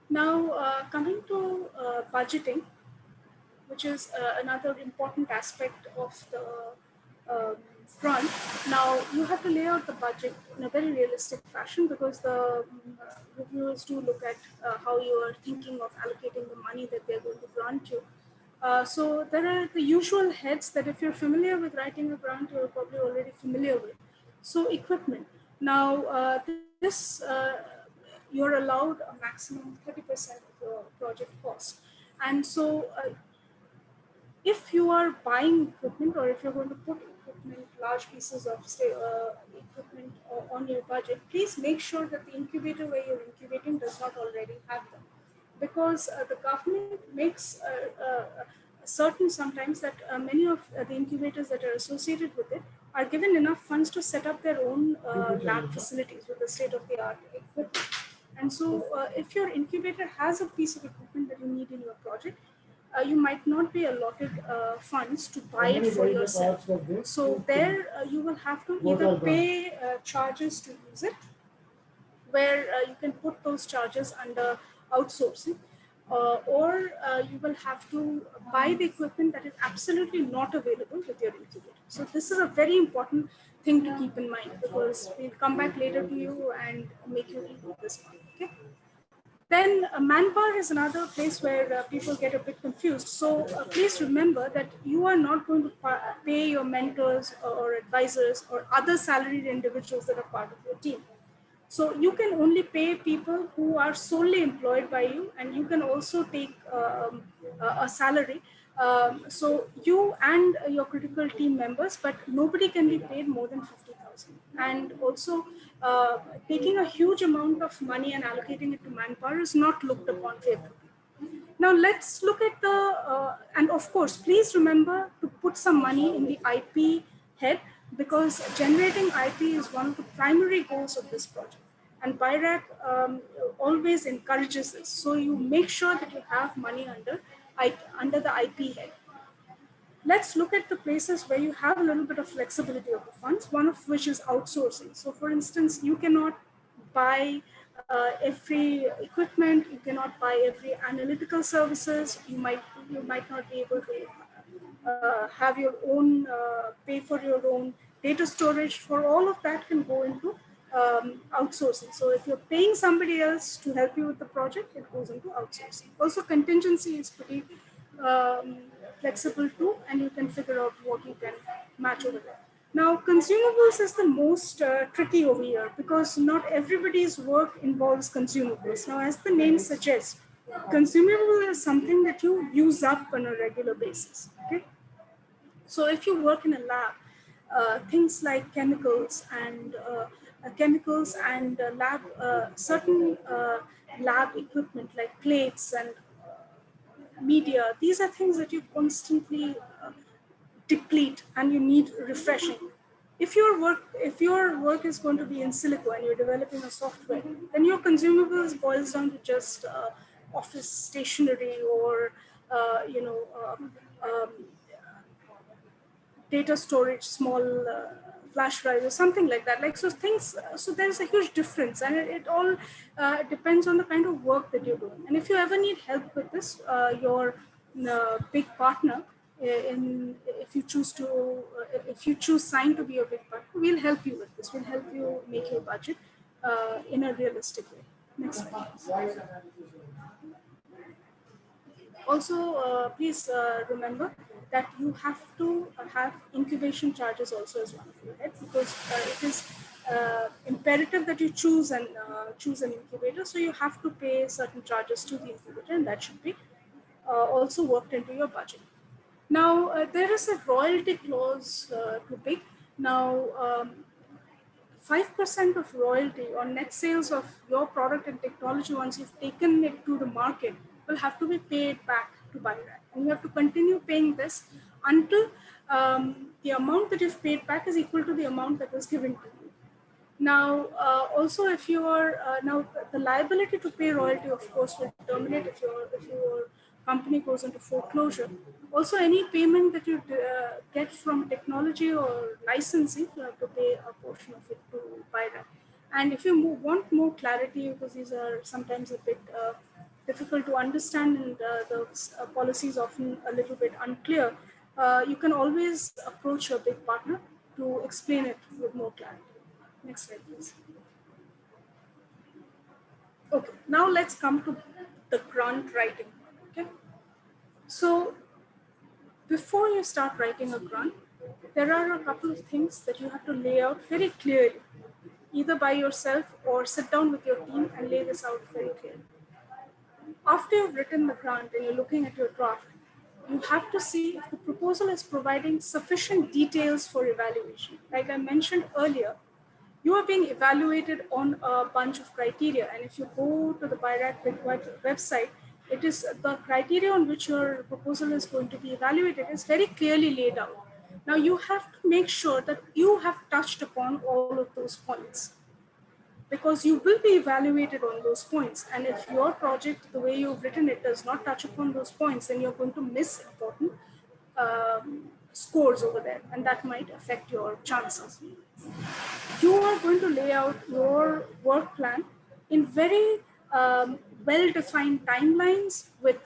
Now, coming to budgeting, which is another important aspect of the grant. Now, you have to lay out the budget in a very realistic fashion, because the reviewers do look at how you are thinking of allocating the money that they're going to grant you. So there are the usual heads that if you're familiar with writing a grant, you're probably already familiar with. So equipment. Now you're allowed a maximum 30% of your project cost. And so if you are buying equipment, or if you're going to put equipment, large pieces of equipment on your budget, please make sure that the incubator where you're incubating does not already have them. Because the government makes certain sometimes that many of the incubators that are associated with it are given enough funds to set up their own lab facilities with the state-of-the-art equipment. And so if your incubator has a piece of equipment that you need in your project, you might not be allotted funds to buy it for yourself. So there you will have to either pay charges to use it, where you can put those charges under outsourcing, or you will have to buy the equipment that is absolutely not available with your incubator. So this is a very important thing to keep in mind, because we'll come back later to you and make you reboot this one. Okay. Then manpower is another place where people get a bit confused. So please remember that you are not going to pay your mentors or advisors or other salaried individuals that are part of your team. So you can only pay people who are solely employed by you, and you can also take a salary. So you and your critical team members, but nobody can be paid more than 50,000. And also taking a huge amount of money and allocating it to manpower is not looked upon favorably. Now let's look at the, and of course, please remember to put some money in the IP head, because generating IP is one of the primary goals of this project. And BIRAC always encourages this. So you make sure that you have money under the IP head. Let's look at the places where you have a little bit of flexibility of the funds, one of which is outsourcing. So for instance, you cannot buy every equipment, you cannot buy every analytical services, you might not be able to have your own, pay for your own data storage. For all of that can go into outsourcing. So if you're paying somebody else to help you with the project, it goes into outsourcing. Also, contingency is pretty flexible too, and you can figure out what you can match over there. Now, consumables is the most tricky over here, because not everybody's work involves consumables. Now, as the name suggests, consumable is something that you use up on a regular basis. Okay. So if you work in a lab, things like chemicals and lab certain lab equipment like plates and media, these are things that you constantly deplete and you need refreshing. If your work is going to be in silico and you're developing a software, then your consumables boils down to just office stationery or um, data storage, small flash drive or something like that. Like, so things, so there's a huge difference, and it all depends on the kind of work that you're doing. And if you ever need help with this, your big partner, if you choose Sign to be your big partner, we'll help you with this. We'll help you make your budget in a realistic way. Next slide, please. Also, please remember that you have to have incubation charges also as one of your head, because it is imperative that you choose an incubator. So you have to pay certain charges to the incubator, and that should be also worked into your budget. Now, there is a royalty clause to pick. Now, 5% of royalty on net sales of your product and technology, once you've taken it to the market, will have to be paid back to BIRAC. And you have to continue paying this until the amount that you've paid back is equal to the amount that was given to you. Now, also, if you are now the liability to pay royalty, of course, will terminate if your company goes into foreclosure. Also, any payment that you get from technology or licensing, you have to pay a portion of it to BIRAC. And if you want more clarity, because these are sometimes a bit difficult to understand, and the policy is often a little bit unclear, you can always approach your big partner to explain it with more clarity. Next slide, please. Okay, now let's come to the grant writing. Okay, so before you start writing a grant, there are a couple of things that you have to lay out very clearly, either by yourself or sit down with your team and lay this out very clearly. After you've written the grant and you're looking at your draft, you have to see if the proposal is providing sufficient details for evaluation. Like I mentioned earlier, you are being evaluated on a bunch of criteria. And if you go to the BIRAC website, it is the criteria on which your proposal is going to be evaluated is very clearly laid out. Now you have to make sure that you have touched upon all of those points, because you will be evaluated on those points. And if your project, the way you've written it, does not touch upon those points, then you're going to miss important scores over there, and that might affect your chances. You are going to lay out your work plan in very well-defined timelines with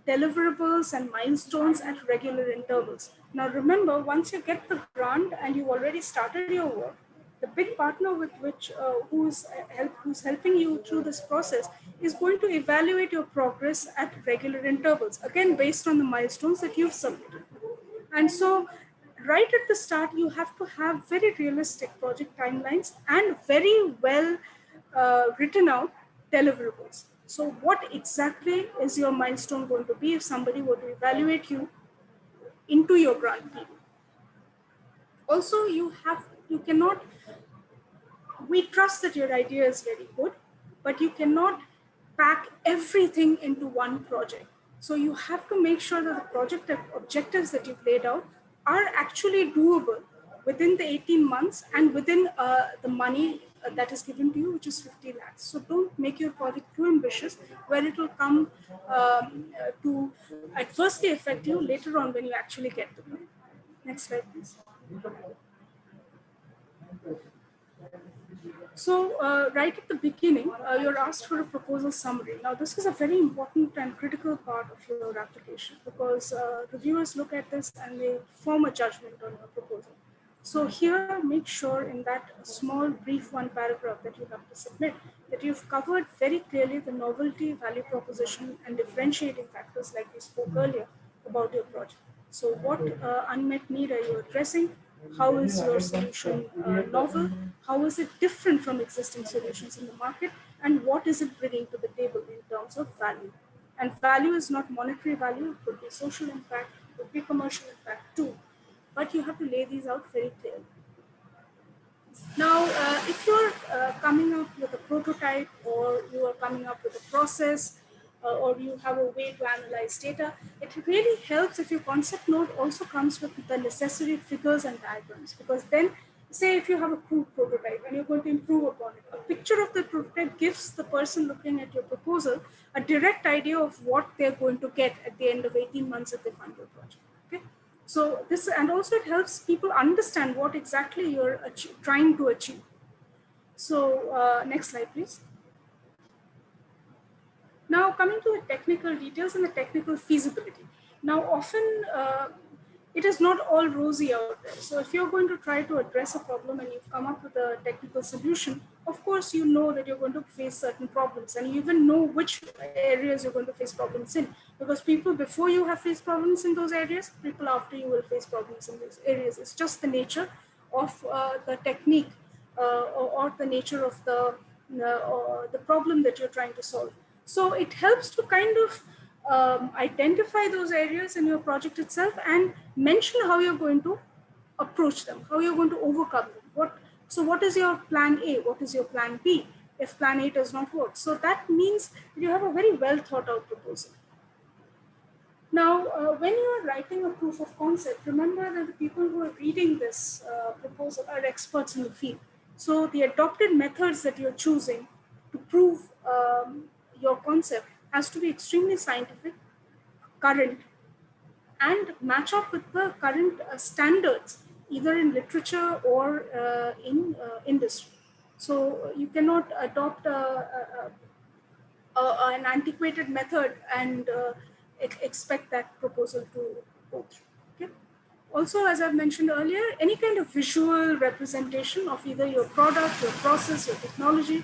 deliverables and milestones at regular intervals. Now remember, once you get the grant and you've already started your work, the big partner with which who's helping you through this process is going to evaluate your progress at regular intervals, again based on the milestones that you've submitted. And so right at the start, you have to have very realistic project timelines and very well written out deliverables. So what exactly is your milestone going to be if somebody were to evaluate you into your grant period? Also, you cannot, we trust that your idea is very good, but you cannot pack everything into one project. So you have to make sure that the project objectives that you've laid out are actually doable within the 18 months and within the money that is given to you, which is 50 lakhs. So don't make your project too ambitious where it will come to adversely affect you later on when you actually get the grant. Next slide, please. So right at the beginning, you're asked for a proposal summary. Now, this is a very important and critical part of your application because reviewers look at this and they form a judgment on your proposal. So here, make sure in that small, brief one paragraph that you have to submit that you've covered very clearly the novelty, value proposition, and differentiating factors like we spoke earlier about your project. So what unmet need are you addressing? How is your solution novel? How is it different from existing solutions in the market? And what is it bringing to the table in terms of value? And value is not monetary value, it could be social impact, it could be commercial impact too. But you have to lay these out very clearly. Now, if you're coming up with a prototype or you are coming up with a process or you have a way to analyze data, it really helps if your concept note also comes with the necessary figures and diagrams, because then say if you have a crude prototype and you're going to improve upon it, a picture of the prototype gives the person looking at your proposal a direct idea of what they're going to get at the end of 18 months if they fund your project. Okay. So this, and also it helps people understand what exactly you're trying to achieve. So next slide, please. Now coming to the technical details and the technical feasibility. Now often it is not all rosy out there. So if you're going to try to address a problem and you've come up with a technical solution, of course you know that you're going to face certain problems and you even know which areas you're going to face problems in, because people before you have faced problems in those areas, people after you will face problems in those areas. It's just the nature of the technique or the nature of the problem that you're trying to solve. So it helps to kind of identify those areas in your project itself and mention how you're going to approach them, how you're going to overcome them. So what is your plan A? What is your plan B if plan A does not work? So that means you have a very well thought out proposal. Now, when you are writing a proof of concept, remember that the people who are reading this proposal are experts in the field. So the adopted methods that you're choosing to prove your concept has to be extremely scientific, current, and match up with the current standards, either in literature or in industry. So you cannot adopt an antiquated method and expect that proposal to go through. Okay? Also, as I've mentioned earlier, any kind of visual representation of either your product, your process, your technology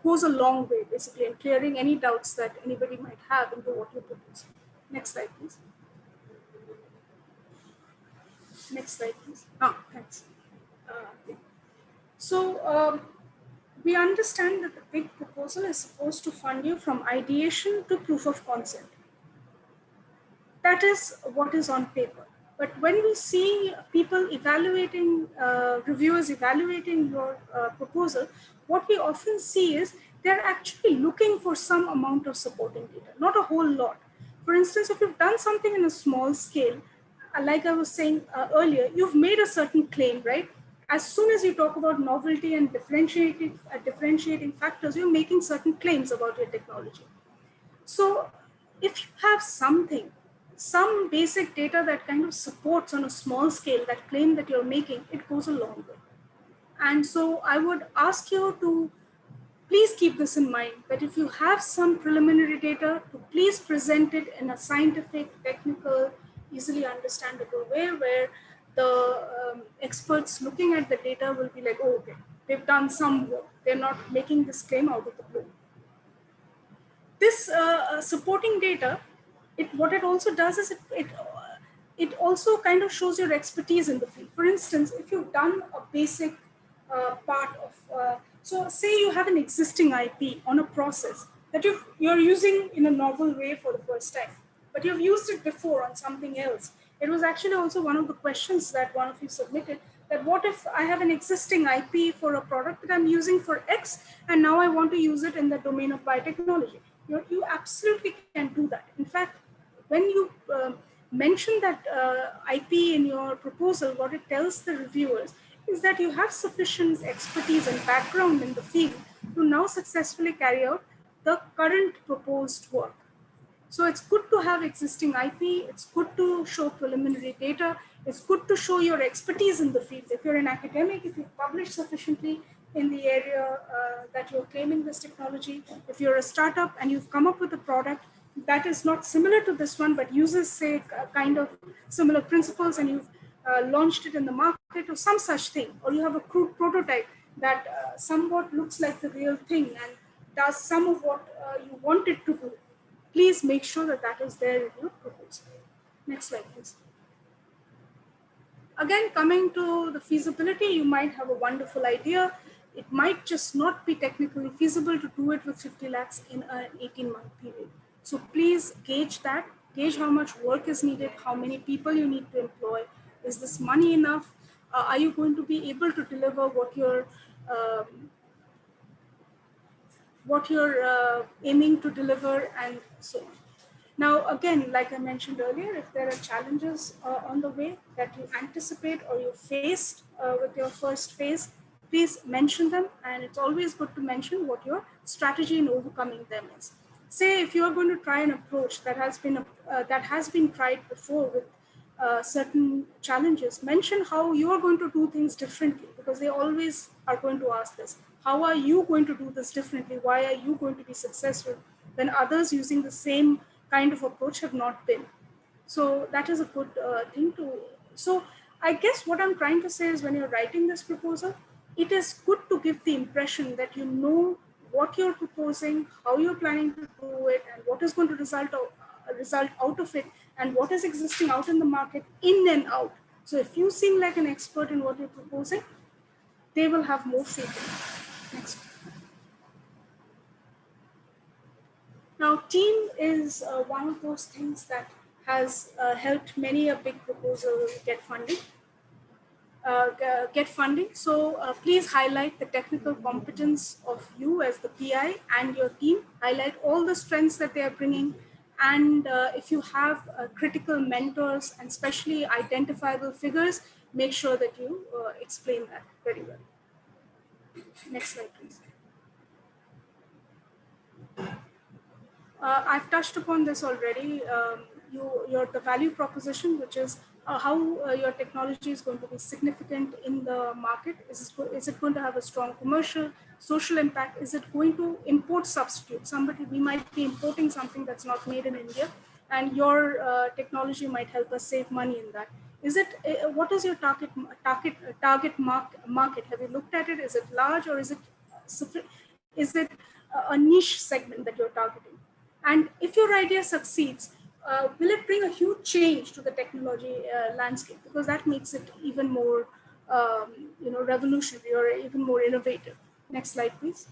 goes a long way basically in clearing any doubts that anybody might have into what you're proposing. Next slide, please. Next slide, please. Thanks. Yeah. So we understand that the big proposal is supposed to fund you from ideation to proof of concept. That is what is on paper. But when we see people evaluating, reviewers evaluating your proposal, what we often see is they're actually looking for some amount of supporting data, not a whole lot. For instance, if you've done something in a small scale, like I was saying earlier, you've made a certain claim, right? As soon as you talk about novelty and differentiating factors, you're making certain claims about your technology. So if you have something, some basic data that kind of supports on a small scale that claim that you're making, it goes a long way. And so I would ask you to please keep this in mind, that if you have some preliminary data, to please present it in a scientific, technical, easily understandable way where the experts looking at the data will be like, oh, okay, they've done some work. They're not making this claim out of the blue. This supporting data, what it also does is it also kind of shows your expertise in the field. For instance, if you've done a basic part of, so say you have an existing IP on a process that you're using in a novel way for the first time, but you've used it before on something else. It was actually also one of the questions that one of you submitted, that what if I have an existing IP for a product that I'm using for X, and now I want to use it in the domain of biotechnology? You absolutely can do that. In fact, when you mention that IP in your proposal, what it tells the reviewers is that you have sufficient expertise and background in the field to now successfully carry out the current proposed work. So it's good to have existing IP, it's good to show preliminary data, it's good to show your expertise in the field. If you're an academic, if you've published sufficiently in the area that you're claiming this technology, if you're a startup and you've come up with a product that is not similar to this one, but uses, say, kind of similar principles, and you've launched it in the market or some such thing, or you have a crude prototype that somewhat looks like the real thing and does some of what you want it to do, please make sure that that is there in your proposal. Next slide, please. Again, coming to the feasibility, you might have a wonderful idea. It might just not be technically feasible to do it with 50 lakhs in an 18-month period. So please gauge that, gauge how much work is needed, how many people you need to employ. Is this money enough? Are you going to be able to deliver what you're aiming to deliver, and so on. Now, again, like I mentioned earlier, if there are challenges on the way that you anticipate or you faced with your first phase, please mention them. And it's always good to mention what your strategy in overcoming them is. Say if you are going to try an approach that has been tried before with certain challenges, mention how you are going to do things differently, because they always are going to ask this. How are you going to do this differently? Why are you going to be successful when others using the same kind of approach have not been? So that is a good thing to. So I guess what I'm trying to say is, when you're writing this proposal, it is good to give the impression that you know what you're proposing, how you're planning to do it, and what is going to result out of it, and what is existing out in the market, in and out. So if you seem like an expert in what you're proposing, they will have more faith in you. Next. Now, team is one of those things that has helped many a big proposal get funding. So please highlight the technical competence of you as the PI and your team. Highlight all the strengths that they are bringing. And if you have critical mentors and specially identifiable figures, make sure that you explain that very well. Next slide, please. I've touched upon this already. The value proposition, which is how your technology is going to be significant in the market. Is it going to have a strong commercial, social impact? Is it going to import substitute? We might be importing something that's not made in India, and your technology might help us save money in that. What is your target market? Have you looked at it? Is it large, or is it a niche segment that you're targeting? And if your idea succeeds, will it bring a huge change to the technology landscape? Because that makes it even more, revolutionary or even more innovative. Next slide, please.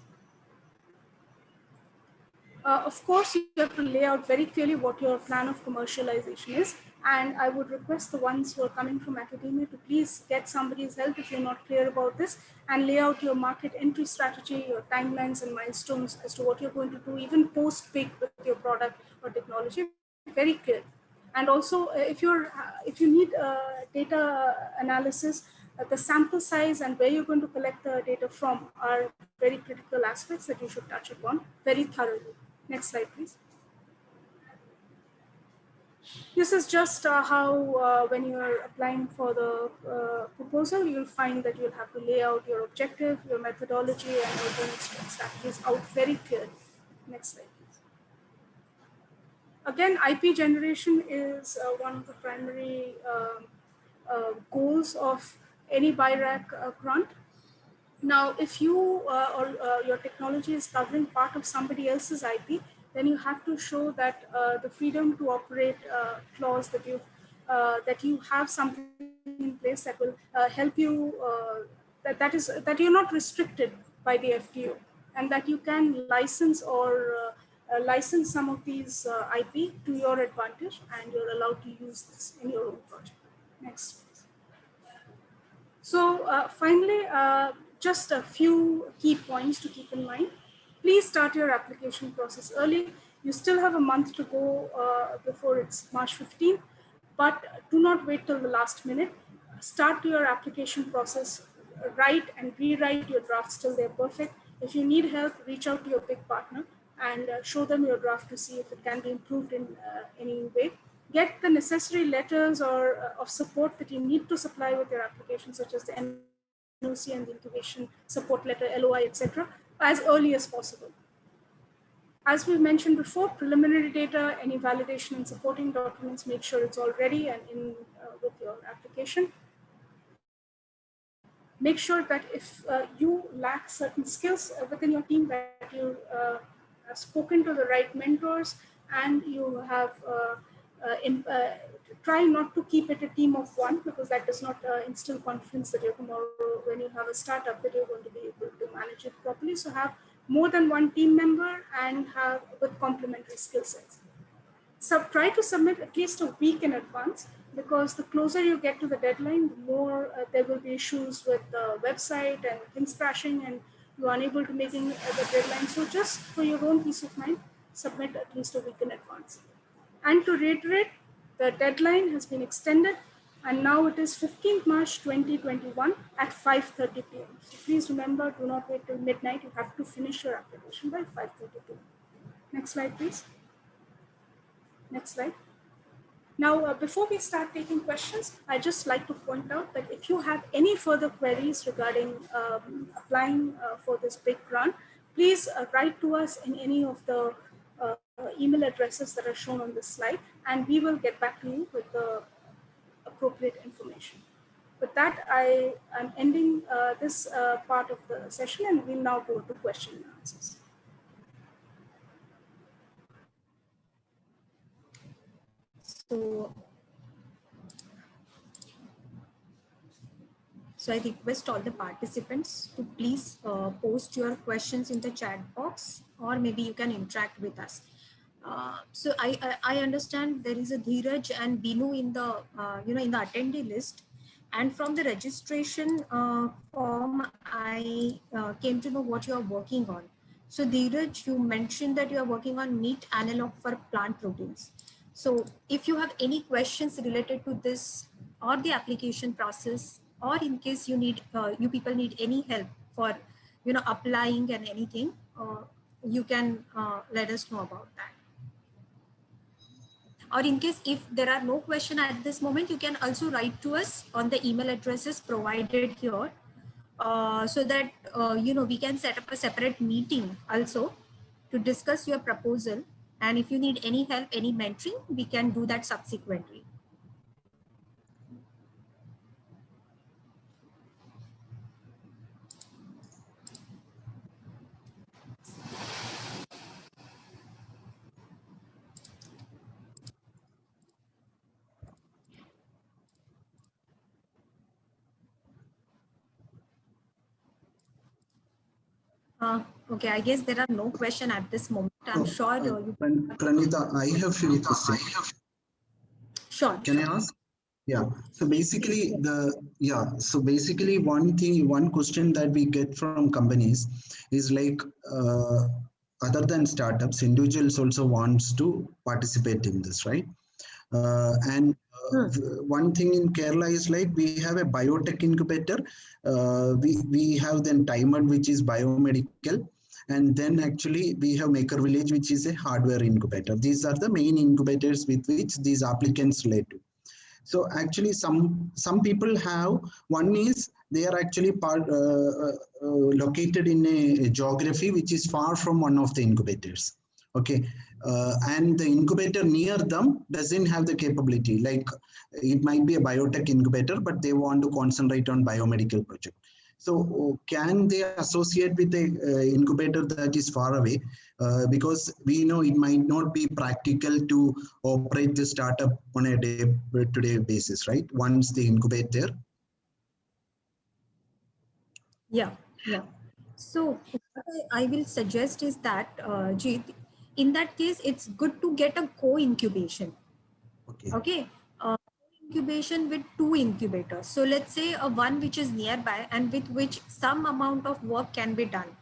Of course, you have to lay out very clearly what your plan of commercialization is. And I would request the ones who are coming from academia to please get somebody's help if you're not clear about this, and lay out your market entry strategy, your timelines and milestones as to what you're going to do, even post-big with your product or technology, very clear. And also, if you need data analysis, the sample size and where you're going to collect the data from are very critical aspects that you should touch upon very thoroughly. Next slide, please. This is just how, when you're applying for the proposal, you'll find that you'll have to lay out your objective, your methodology, and your strategies out very clearly. Next slide, please. Again, IP generation is one of the primary goals of any BIRAC grant. Now, if you or your technology is covering part of somebody else's IP, then you have to show that the freedom to operate clause that you have something in place that will help you, that you're not restricted by the FTO, and that you can license or license some of these IP to your advantage, and you're allowed to use this in your own project. Next. So finally, just a few key points to keep in mind. Please start your application process early. You still have a month to go before it's March 15th, but do not wait till the last minute. Start your application process, write and rewrite your drafts till they're perfect. If you need help, reach out to your big partner and show them your draft to see if it can be improved in any way. Get the necessary letters or of support that you need to supply with your application, such as the NOC and the incubation support letter, LOI, etc., as early as possible. As we mentioned before, preliminary data, any validation and supporting documents, make sure it's all ready and in with your application. Make sure that if you lack certain skills within your team, that you have spoken to the right mentors, and you have try not to keep it a team of one, because that does not instill confidence that you're tomorrow, when you have a startup, that you're going to be able to manage it properly. So have more than one team member and have with complementary skill sets. So try to submit at least a week in advance, because the closer you get to the deadline, the more there will be issues with the website and things crashing, and you're unable to make the deadline. So just for your own peace of mind, submit at least a week in advance. And to reiterate, the deadline has been extended, and now it is 15th March 2021 at 5:30 p.m. So please remember, do not wait till midnight. You have to finish your application by 5:30 p.m. Next slide, please. Next slide. Now, before we start taking questions, I'd just like to point out that if you have any further queries regarding applying for this big grant, please write to us in any of the email addresses that are shown on this slide, and we will get back to you with the appropriate information. With that, I am ending this part of the session, and we'll now go to question and answers. So I request all the participants to please post your questions in the chat box, or maybe you can interact with us. So I understand there is a Dheeraj and Binu in the in the attendee list, and from the registration form I came to know what you are working on. So Dheeraj, you mentioned that you are working on meat analog for plant proteins. So if you have any questions related to this or the application process, or in case you need you people need any help for applying and anything, you can let us know about that. Or in case if there are no questions at this moment, you can also write to us on the email addresses provided here, so that we can set up a separate meeting also to discuss your proposal. And if you need any help, any mentoring, we can do that subsequently. Okay, I guess there are no question at this moment. I'm So, sure you. Pranita, I have few questions. Sure, Can sure. I ask? Yeah. So Please. basically, Yes. one question that we get from companies is like, other than startups, individuals also wants to participate in this, right? And Hmm. one thing in Kerala is like we have a biotech incubator. We have then Timer, which is biomedical, and then actually we have Maker Village, which is a hardware incubator. These are the main incubators with which these applicants relate to. So actually, some people have, one is they are actually located in a geography which is far from one of the incubators. Okay, and the incubator near them doesn't have the capability. Like it might be a biotech incubator, but they want to concentrate on biomedical project. So can they associate with a incubator that is far away? Because we know it might not be practical to operate the startup on a day-to-day basis, right? Once they incubate there. Yeah, yeah. So what I will suggest is that, Jeet, in that case, it's good to get a co-incubation. Okay. Okay. Incubation with two incubators. So let's say a one which is nearby and with which some amount of work can be done.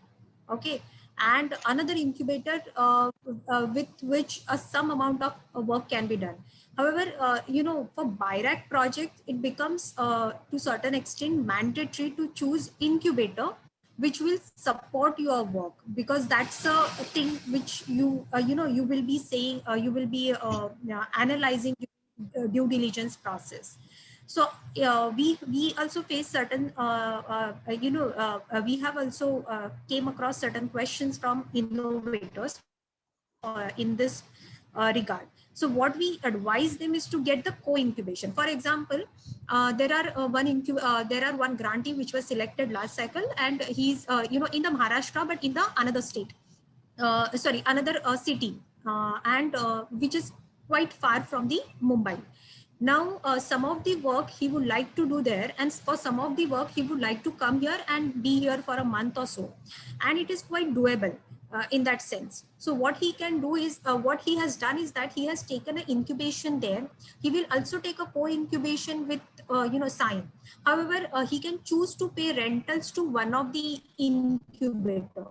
Okay. And another incubator with which some amount of work can be done. However, for BIRAC projects, it becomes to certain extent mandatory to choose incubator which will support your work, because that's a thing which you will be saying, you will be analyzing due diligence process. So we also face certain we have also came across certain questions from innovators in this regard. So what we advise them is to get the co-incubation. For example, there are one grantee which was selected last cycle, and he's in the Maharashtra, but in the another state, sorry, another city, and which is quite far from the Mumbai. Now, some of the work he would like to do there, and for some of the work he would like to come here and be here for a month or so, and it is quite doable in that sense. So what he can do is, what he has done is that he has taken an incubation there. He will also take a co-incubation with Sign. However, he can choose to pay rentals to one of the incubator,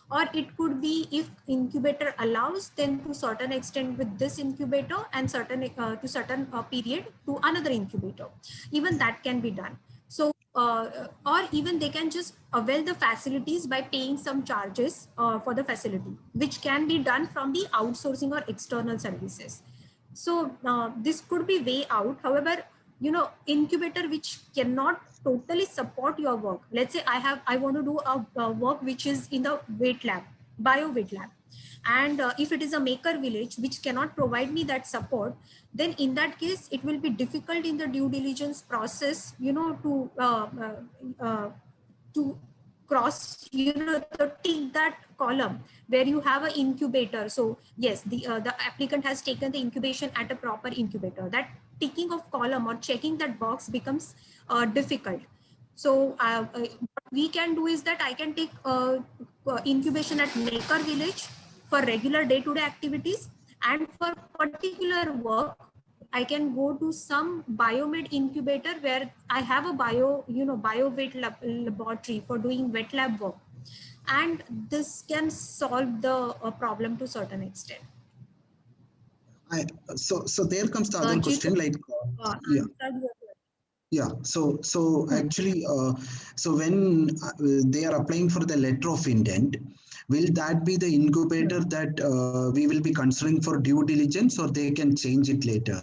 or it could be, if incubator allows, then to certain extent with this incubator, and certain to certain period to another incubator. Even that can be done. So or even they can just avail the facilities by paying some charges for the facility, which can be done from the outsourcing or external services. So this could be way out. However, incubator which cannot totally support your work. Let's say I want to do a work which is in the weight lab, bio weight lab, and if it is a maker village which cannot provide me that support, then in that case it will be difficult in the due diligence process, to cross, to tick that column where you have an incubator. So yes, the applicant has taken the incubation at a proper incubator. That ticking of column or checking that box becomes difficult. So what we can do is that I can take incubation at Maker Village for regular day-to-day activities, and for particular work, I can go to some biomed incubator where I have a bio wet laboratory for doing wet lab work, and this can solve the problem to certain extent. I, so there comes the other Jeetu, question. Like, yeah. answered your question. Yeah, so actually, so when they are applying for the letter of intent, will that be the incubator that we will be considering for due diligence, or they can change it later?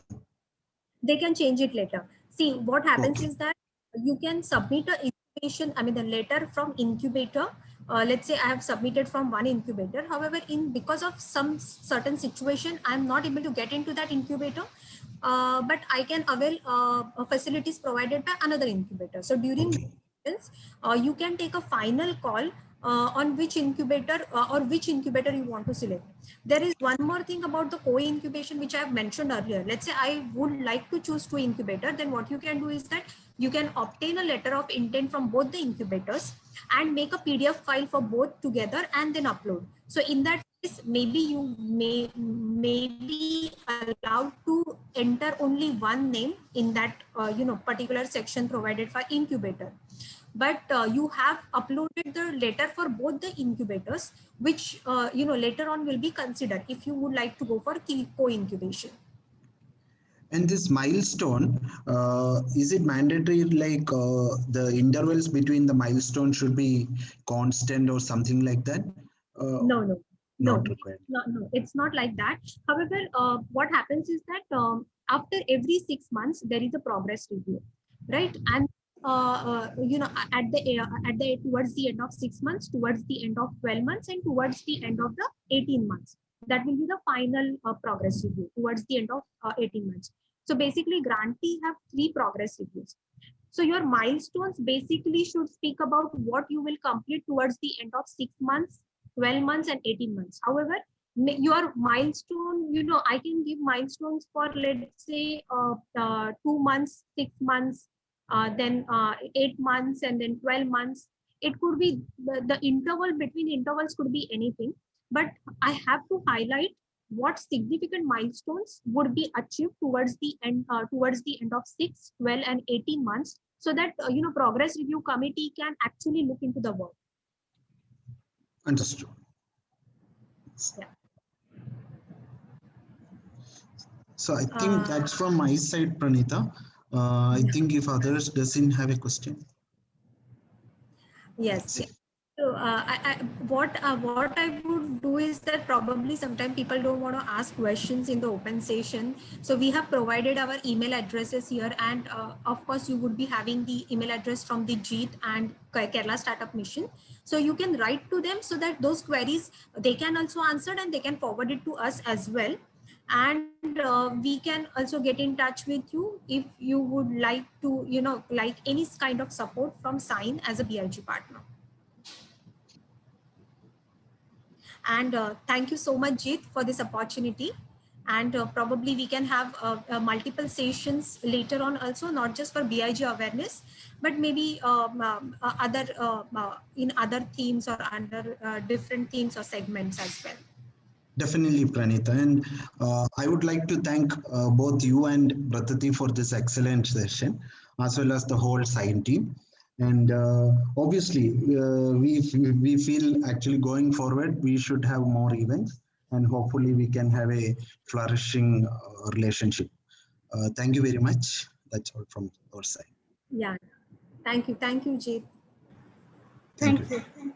They can change it later. See, what happens Okay, is that you can submit a incubation, I mean the letter from incubator. Let's say I have submitted from one incubator. However, in because of some certain situation, I'm not able to get into that incubator. But I can avail facilities provided by another incubator. So during okay, you can take a final call on which incubator or which incubator you want to select. There is one more thing about the co-incubation which I have mentioned earlier. Let's say I would like to choose two incubator, then what you can do is that you can obtain a letter of intent from both the incubators, and make a PDF file for both together and then upload. So in that case, maybe you may be allowed to enter only one name in that particular section provided for incubator. But you have uploaded the letter for both the incubators, which later on will be considered if you would like to go for co-incubation. And this milestone, is it mandatory, like the intervals between the milestone should be constant or something like that? No, Not required. no, it's not like that. However, what happens is that after every 6 months, there is a progress review, right? And at the towards the end of 6 months, towards the end of 12 months, and towards the end of the 18 months, that will be the final progress review towards the end of 18 months. So basically, grantee have 3 progress reviews. So your milestones basically should speak about what you will complete towards the end of 6 months, 12 months, and 18 months. However, your milestone, I can give milestones for, let's say, 2 months, 6 months, then 8 months, and then 12 months. It could be the interval between intervals could be anything, but I have to highlight what significant milestones would be achieved towards the end of 6, 12, and 18 months, so that progress review committee can actually look into the work. Understood. Yeah. So I think that's from my side, Pranita. I think if others doesn't have a question. Yes. So what I would do is that probably sometimes people don't want to ask questions in the open session. So we have provided our email addresses here, and of course you would be having the email address from the JEET and Kerala Startup Mission. So you can write to them so that those queries they can also answer, and they can forward it to us as well. And we can also get in touch with you if you would like to, like any kind of support from Sign as a BIG partner. And thank you so much, Jeet, for this opportunity. And probably we can have multiple sessions later on also, not just for BIG awareness, but maybe other in other themes or under different themes or segments as well. Definitely, Pranita. And I would like to thank both you and Bratati for this excellent session, as well as the whole Sign team. And obviously, we feel actually going forward, we should have more events, and hopefully we can have a flourishing relationship. Thank you very much. That's all from our side. Yeah. Thank you. Thank you, Jeet. Thank you. Thank you.